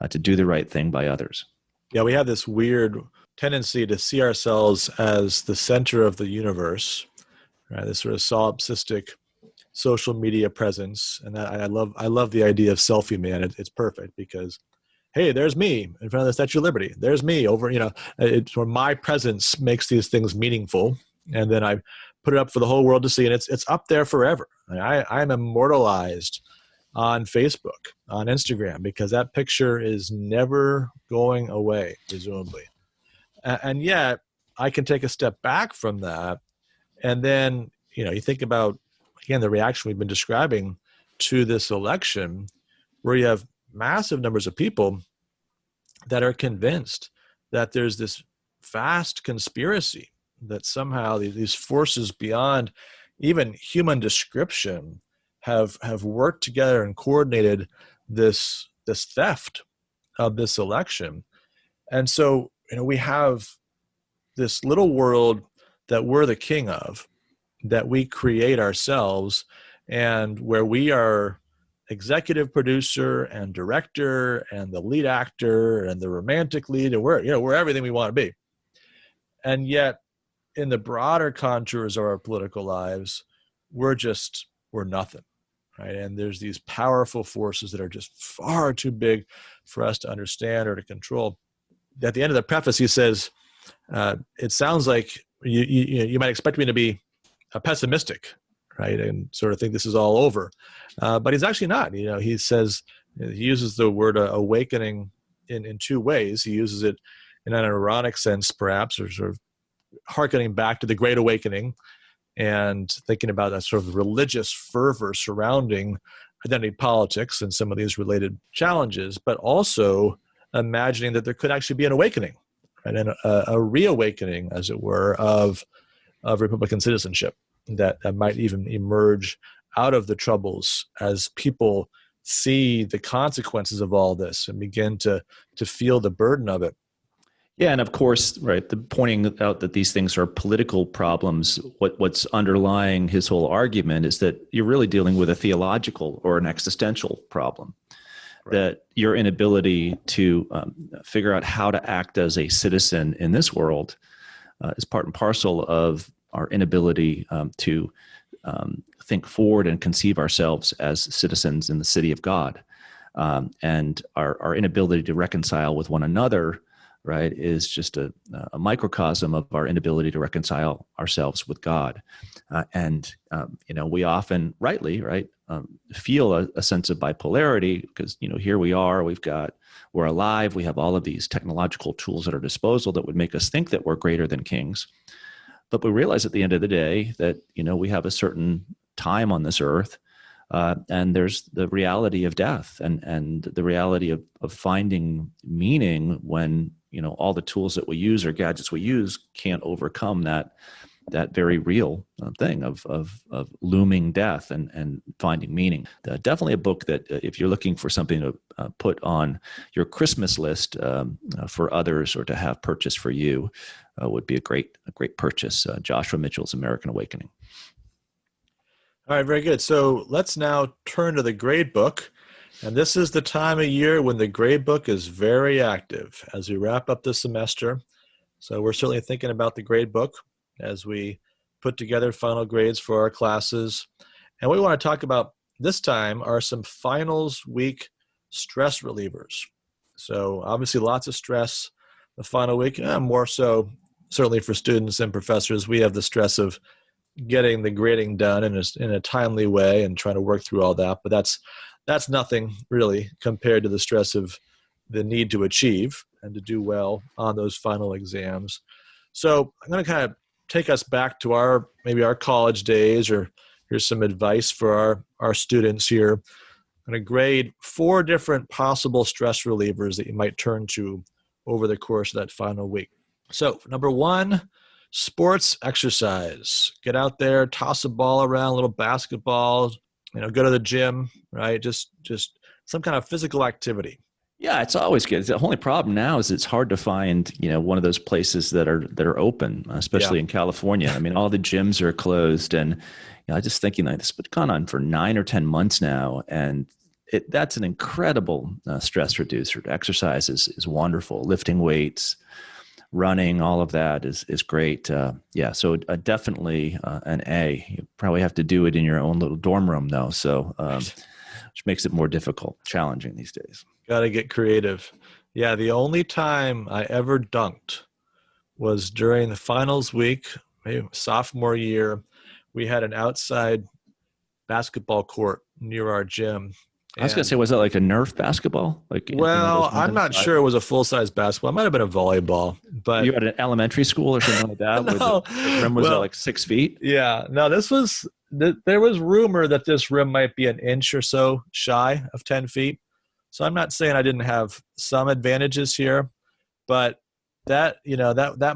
to do the right thing by others. Yeah, we have this weird tendency to see ourselves as the center of the universe, right? This sort of solipsistic social media presence, and I love the idea of selfie man. It's perfect because, hey, there's me in front of the Statue of Liberty. There's me over, it's where my presence makes these things meaningful, and then I put it up for the whole world to see, and it's up there forever. I'm immortalized on Facebook, on Instagram, because that picture is never going away, presumably. And yet, I can take a step back from that, and then you think about, again, the reaction we've been describing to this election, where you have massive numbers of people that are convinced that there's this vast conspiracy, that somehow these forces beyond even human description have worked together and coordinated this theft of this election. And so, we have this little world that we're the king of, that we create ourselves, and where we are executive producer and director and the lead actor and the romantic lead, and we're everything we want to be. And yet, in the broader contours of our political lives, we're nothing, right? And there's these powerful forces that are just far too big for us to understand or to control. At the end of the preface, he says, it sounds like you might expect me to be pessimistic, right, and sort of think this is all over, but he's actually not. He says, he uses the word awakening in two ways. He uses it in an ironic sense, perhaps, or sort of hearkening back to the Great Awakening and thinking about that sort of religious fervor surrounding identity politics and some of these related challenges, but also imagining that there could actually be an awakening, right? And a reawakening, as it were, of Republican citizenship that might even emerge out of the troubles as people see the consequences of all this and begin to feel the burden of it. Yeah, and of course, right, the pointing out that these things are political problems, what's underlying his whole argument is that you're really dealing with a theological or an existential problem. Right. That your inability to figure out how to act as a citizen in this world is part and parcel of our inability to think forward and conceive ourselves as citizens in the city of God. And our inability to reconcile with one another, right, is just a microcosm of our inability to reconcile ourselves with God. We often, rightly, right, feel a sense of bipolarity because, here we are, we're alive, we have all of these technological tools at our disposal that would make us think that we're greater than kings. But we realize at the end of the day that, we have a certain time on this earth, and there's the reality of death and the reality of finding meaning when, all the tools that we use or gadgets we use can't overcome that very real thing of looming death and finding meaning. Definitely a book that if you're looking for something to put on your Christmas list for others or to have purchased for you, would be a great purchase. Joshua Mitchell's American Awakening. All right, very good. So let's now turn to the grade book. And this is the time of year when the grade book is very active as we wrap up the semester. So we're certainly thinking about the grade book as we put together final grades for our classes. And what we want to talk about this time are some finals week stress relievers. So obviously lots of stress the final week, more so certainly for students and professors. We have the stress of getting the grading done in a timely way and trying to work through all that. But that's nothing really compared to the stress of the need to achieve and to do well on those final exams. So I'm going to kind of take us back to our college days, or here's some advice for our students here. I'm going to grade 4 different possible stress relievers that you might turn to over the course of that final week. So number 1, sports exercise. Get out there, toss a ball around, a little basketball, go to the gym, right? Just some kind of physical activity. Yeah, it's always good. The only problem now is it's hard to find, one of those places that are open, especially in California. I mean, all the gyms are closed, and I just thinking like this has been gone on for 9 or 10 months now, and that's an incredible stress reducer. Exercise is wonderful. Lifting weights, running, all of that is great. So definitely an A. You probably have to do it in your own little dorm room though, so which makes it more difficult, challenging these days. Got to get creative. Yeah, the only time I ever dunked was during the finals week, maybe sophomore year. We had an outside basketball court near our gym. I was going to say, was that like a Nerf basketball? I'm not sure it was a full-size basketball. It might have been a volleyball. But you had an elementary school or something like that? No. Where the rim was like 6 feet? Yeah. No, there was rumor that this rim might be an inch or so shy of 10 feet. So I'm not saying I didn't have some advantages here, but that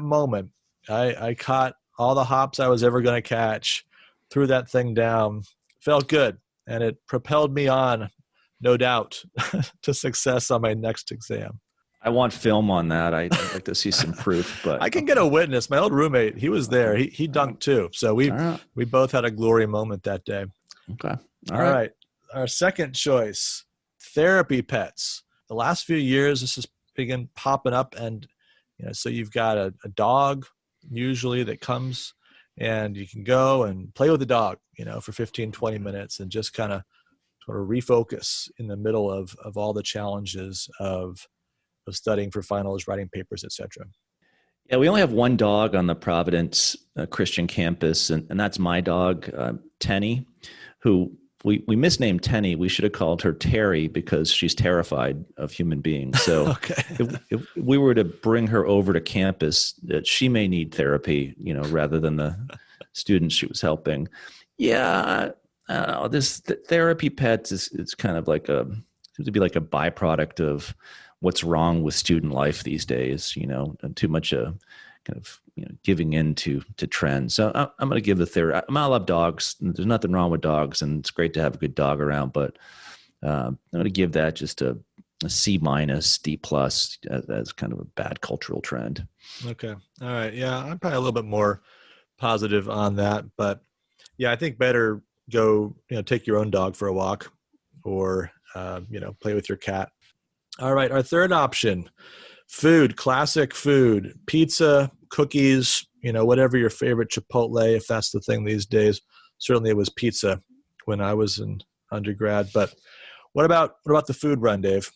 moment, I caught all the hops I was ever going to catch, threw that thing down, felt good, and it propelled me on, no doubt, to success on my next exam. I want film on that. I'd like to see some proof, but I can get a witness. My old roommate, he was there. He dunked too. So we both had a glory moment that day. Okay. All right. Our second choice, therapy pets. The last few years, this has begun popping up, and so you've got a dog usually that comes, and you can go and play with the dog, for 15, 20 minutes and just kind of sort of refocus in the middle of all the challenges of studying for finals, writing papers, etc. Yeah, we only have one dog on the Providence Christian campus, and that's my dog, Tenny, who we misnamed Tenny. We should have called her Terry because she's terrified of human beings. So okay. if we were to bring her over to campus, that she may need therapy, rather than the students she was helping. Yeah, this therapy pets is kind of like seems to be like a byproduct of what's wrong with student life these days, and too much kind of giving in to trends. So I'm going to give the theory. I love dogs. There's nothing wrong with dogs, and it's great to have a good dog around. But I'm going to give that just a C minus, D plus as kind of a bad cultural trend. Okay. All right. Yeah, I'm probably a little bit more positive on that, but yeah, I think better go take your own dog for a walk, or play with your cat. All right. Our third option. Food, classic food, pizza, cookies, whatever your favorite Chipotle, if that's the thing these days. Certainly it was pizza when I was in undergrad. But what about the food run, Dave?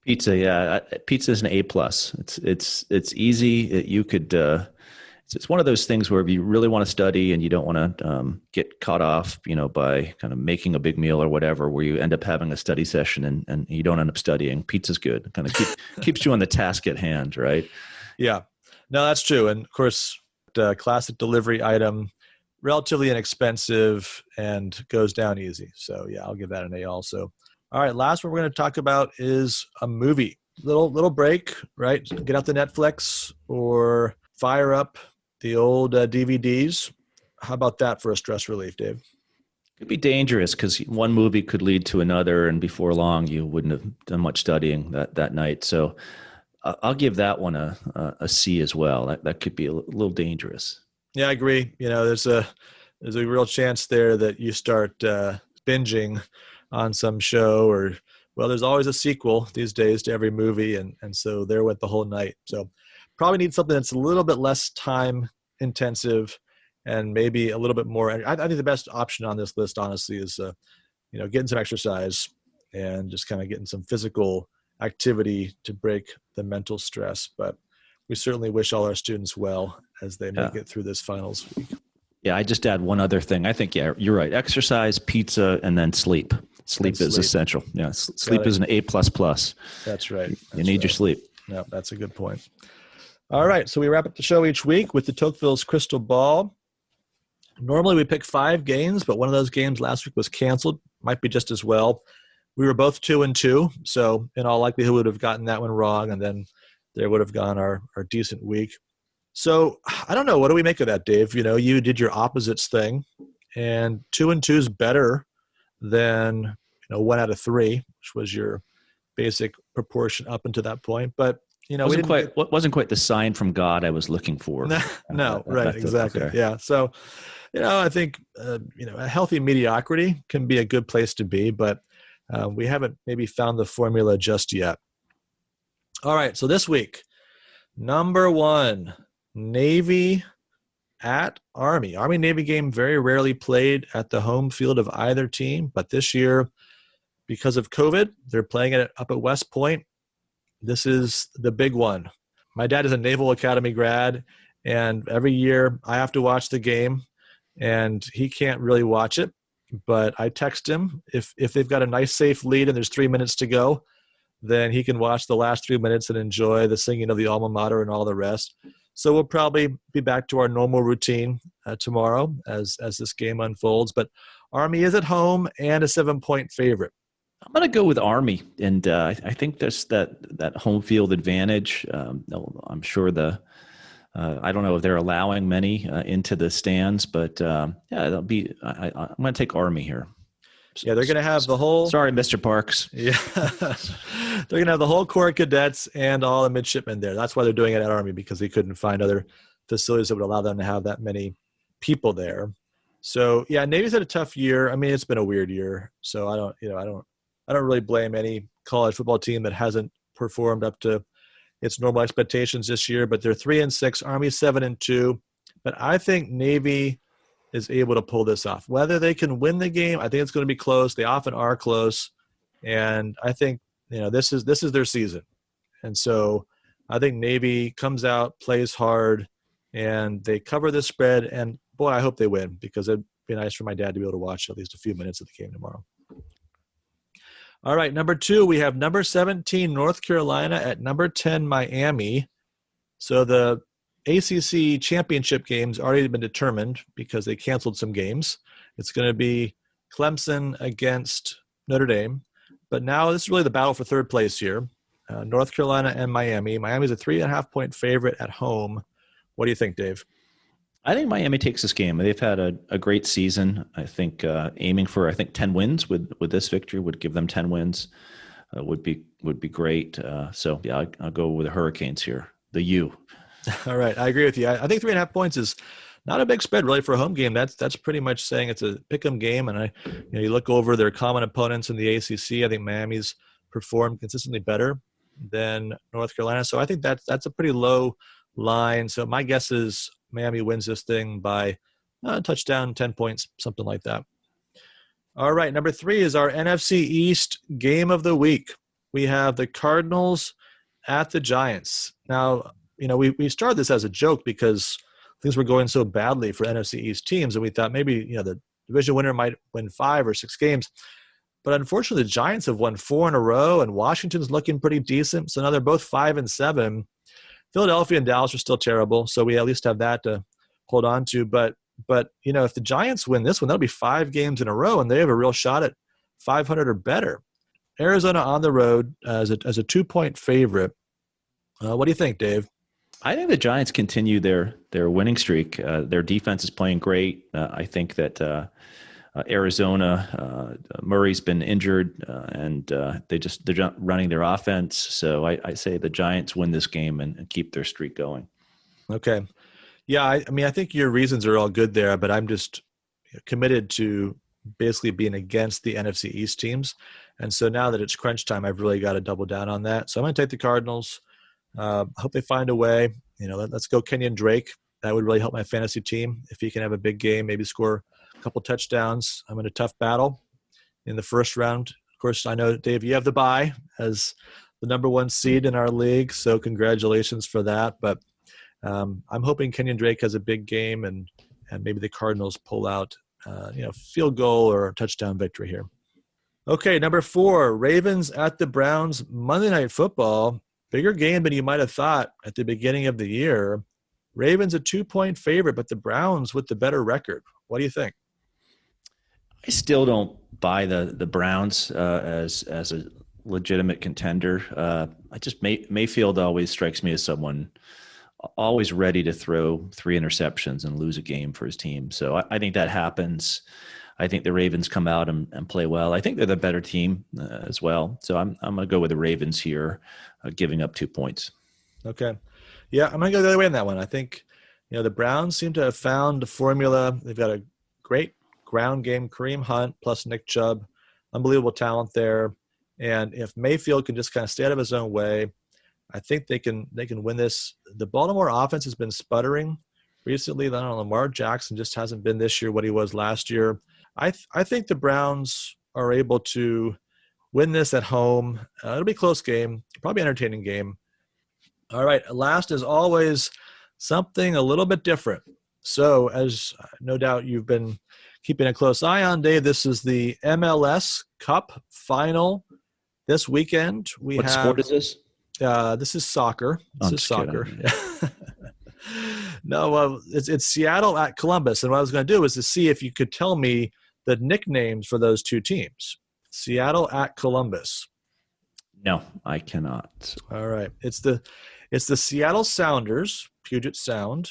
Pizza, yeah. Pizza is an A plus. It's easy. You could. It's one of those things where if you really want to study and you don't want to get caught off, by kind of making a big meal or whatever, where you end up having a study session and you don't end up studying. Pizza's good. It kind of keeps you on the task at hand, right? Yeah, no, that's true. And of course, the classic delivery item, relatively inexpensive and goes down easy. So yeah, I'll give that an A also. All right, last one we're going to talk about is a movie. Little break, right? Get out the Netflix or fire up the old DVDs. How about that for a stress relief, Dave? It could be dangerous because one movie could lead to another, and before long, you wouldn't have done much studying that night. So I'll give that one a C as well. That could be a little dangerous. Yeah, I agree. There's a real chance there that you start binging on some show, or there's always a sequel these days to every movie, and so there went the whole night. So probably need something that's a little bit less time intensive and maybe a little bit more. I think the best option on this list, honestly, is getting some exercise and just kind of getting some physical activity to break the mental stress. But we certainly wish all our students well as they make it through this finals week. Yeah, I just add one other thing. I think, you're right. Exercise, pizza, and then sleep. Sleep is essential. Yeah, sleep is an A++. That's right. You need your sleep. Yeah, that's a good point. All right, so we wrap up the show each week with the Tocqueville's Crystal Ball. Normally we pick 5 games, but one of those games last week was canceled. Might be just as well. We were both 2-2, so in all likelihood we would have gotten that one wrong, and then there would have gone our decent week. So I don't know. What do we make of that, Dave? You did your opposites thing, and 2-2 is better than 1 out of 3, which was your basic proportion up until that point. But wasn't quite the sign from God I was looking for. No, right, exactly. Okay. Yeah. So, I think a healthy mediocrity can be a good place to be, but we haven't maybe found the formula just yet. All right. So this week, number 1, Navy at Army. Army-Navy game very rarely played at the home field of either team, but this year, because of COVID, they're playing it up at West Point. This is the big one. My dad is a Naval Academy grad, and every year I have to watch the game, and he can't really watch it, but I text him. If they've got a nice, safe lead and there's 3 minutes to go, then he can watch the last 3 minutes and enjoy the singing of the alma mater and all the rest. So we'll probably be back to our normal routine tomorrow as this game unfolds. But Army is at home and a 7-point favorite. I'm going to go with Army, and I think there's that home field advantage. I'm sure I don't know if they're allowing many into the stands, but it'll be. I'm going to take Army here. Yeah, they're going to have the whole. Sorry, Mr. Parks. Yeah, they're going to have the whole Corps cadets and all the midshipmen there. That's why they're doing it at Army, because they couldn't find other facilities that would allow them to have that many people there. So yeah, Navy's had a tough year. I mean, it's been a weird year. So I don't really blame any college football team that hasn't performed up to its normal expectations this year, but they're 3-6, Army 7-2. But I think Navy is able to pull this off. Whether they can win the game, I think it's going to be close. They often are close. And I think, this is their season. And so I think Navy comes out, plays hard, and they cover the spread. And boy, I hope they win, because it'd be nice for my dad to be able to watch at least a few minutes of the game tomorrow. All right, number 2, we have number 17, North Carolina at number 10, Miami. So the ACC championship game's already been determined because they canceled some games. It's going to be Clemson against Notre Dame. But now this is really the battle for third place here. North Carolina and Miami. Miami's a 3.5-point favorite at home. What do you think, Dave? I think Miami takes this game. They've had a great season. I think aiming for 10 wins with this victory would give them 10 wins. Would be great. So yeah, I'll go with the Hurricanes here. The U. All right, I agree with you. I think 3.5 points is not a big spread really for a home game. That's pretty much saying it's a pick'em game. And you look over their common opponents in the ACC. I think Miami's performed consistently better than North Carolina. So I think that's a pretty low line. So my guess is Miami wins this thing by a touchdown, 10 points, something like that. All right, number 3 is our NFC East game of the week. We have the Cardinals at the Giants. Now, we started this as a joke because things were going so badly for NFC East teams, and we thought maybe the division winner might win 5 or 6 games. But unfortunately, the Giants have won 4 in a row, and Washington's looking pretty decent. So now they're both 5-7. Philadelphia and Dallas are still terrible, so we at least have that to hold on to. But if the Giants win this one, that'll be 5 games in a row, and they have a real shot at 500 or better. Arizona on the road as a 2-point favorite. What do you think, Dave? I think the Giants continue their winning streak. Their defense is playing great. I think that Arizona, Murray's been injured, and they're not running their offense. So I say the Giants win this game and keep their streak going. Okay. Yeah, I think your reasons are all good there, but I'm just committed to basically being against the NFC East teams. And so now that it's crunch time, I've really got to double down on that. So I'm going to take the Cardinals. I hope they find a way. Let's go Kenyon Drake. That would really help my fantasy team if he can have a big game, maybe score a couple touchdowns. I'm in a tough battle in the first round. Of course, I know, Dave, you have the bye as the number 1 seed in our league, so congratulations for that. But I'm hoping Kenyon Drake has a big game and maybe the Cardinals pull out field goal or touchdown victory here. Okay, number 4, Ravens at the Browns, Monday Night Football. Bigger game than you might have thought at the beginning of the year. Ravens a 2-point favorite, but the Browns with the better record. What do you think? I still don't buy the Browns as a legitimate contender. Mayfield always strikes me as someone always ready to throw 3 interceptions and lose a game for his team. So I think that happens. I think the Ravens come out and play well. I think they're the better team as well. So I'm going to go with the Ravens here, giving up 2 points. Okay. Yeah, I'm going to go the other way on that one. I think, the Browns seem to have found a formula. They've got a great ground game, Kareem Hunt plus Nick Chubb, unbelievable talent there. And if Mayfield can just kind of stay out of his own way, I think they can win this. The Baltimore offense has been sputtering recently. I don't know, Lamar Jackson just hasn't been this year what he was last year. I think the Browns are able to win this at home. It'll be a close game, probably an entertaining game. All right, last as always, something a little bit different. So as no doubt you've been keeping a close eye on, Dave, this is the MLS Cup Final this weekend. What sport is this? This is soccer. This is soccer. No, it's Seattle at Columbus. And what I was going to do is to see if you could tell me the nicknames for those 2 teams. Seattle at Columbus. No, I cannot. All right. It's the Seattle Sounders, Puget Sound,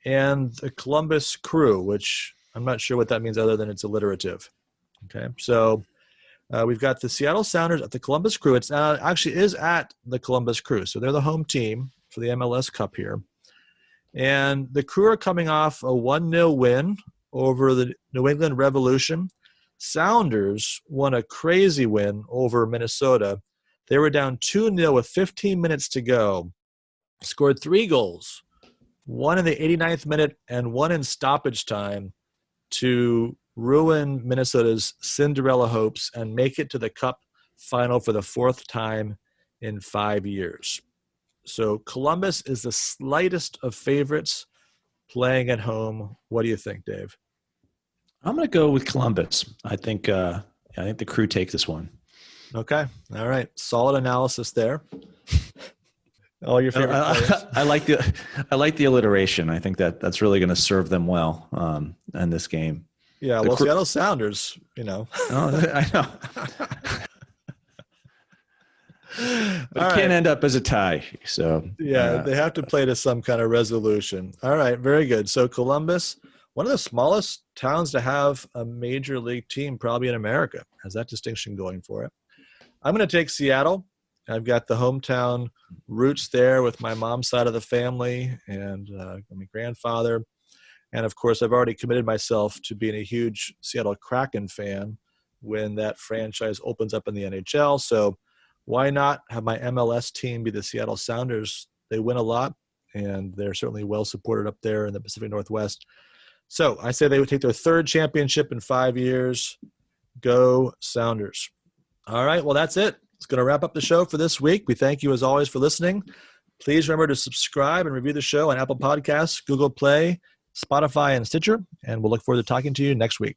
and the Columbus Crew, which I'm not sure what that means other than it's alliterative. Okay. So we've got the Seattle Sounders at the Columbus Crew. It's actually is at the Columbus Crew. So they're the home team for the MLS Cup here. And the Crew are coming off a 1-0 win over the New England Revolution. Sounders won a crazy win over Minnesota. They were down 2-0 with 15 minutes to go. Scored 3 goals, one in the 89th minute and one in stoppage time to ruin Minnesota's Cinderella hopes and make it to the Cup Final for the 4th time in 5 years. So Columbus is the slightest of favorites playing at home. What do you think, Dave? I'm going to go with Columbus. I think the Crew take this one. Okay. All right. Solid analysis there. All your favorite players. I like the alliteration. I think that's really going to serve them well in this game. Yeah. Seattle Sounders, Oh, I know. But it can't end up as a tie. So yeah, they have to play to some kind of resolution. All right, very good. So Columbus, one of the smallest towns to have a major league team probably in America, has that distinction going for it. I'm going to take Seattle. I've got the hometown roots there with my mom's side of the family and my grandfather. And, of course, I've already committed myself to being a huge Seattle Kraken fan when that franchise opens up in the NHL. So why not have my MLS team be the Seattle Sounders? They win a lot, and they're certainly well supported up there in the Pacific Northwest. So I say they would take their third championship in 5 years. Go Sounders. All right, well, that's it. It's going to wrap up the show for this week. We thank you, as always, for listening. Please remember to subscribe and review the show on Apple Podcasts, Google Play, Spotify, and Stitcher. And we'll look forward to talking to you next week.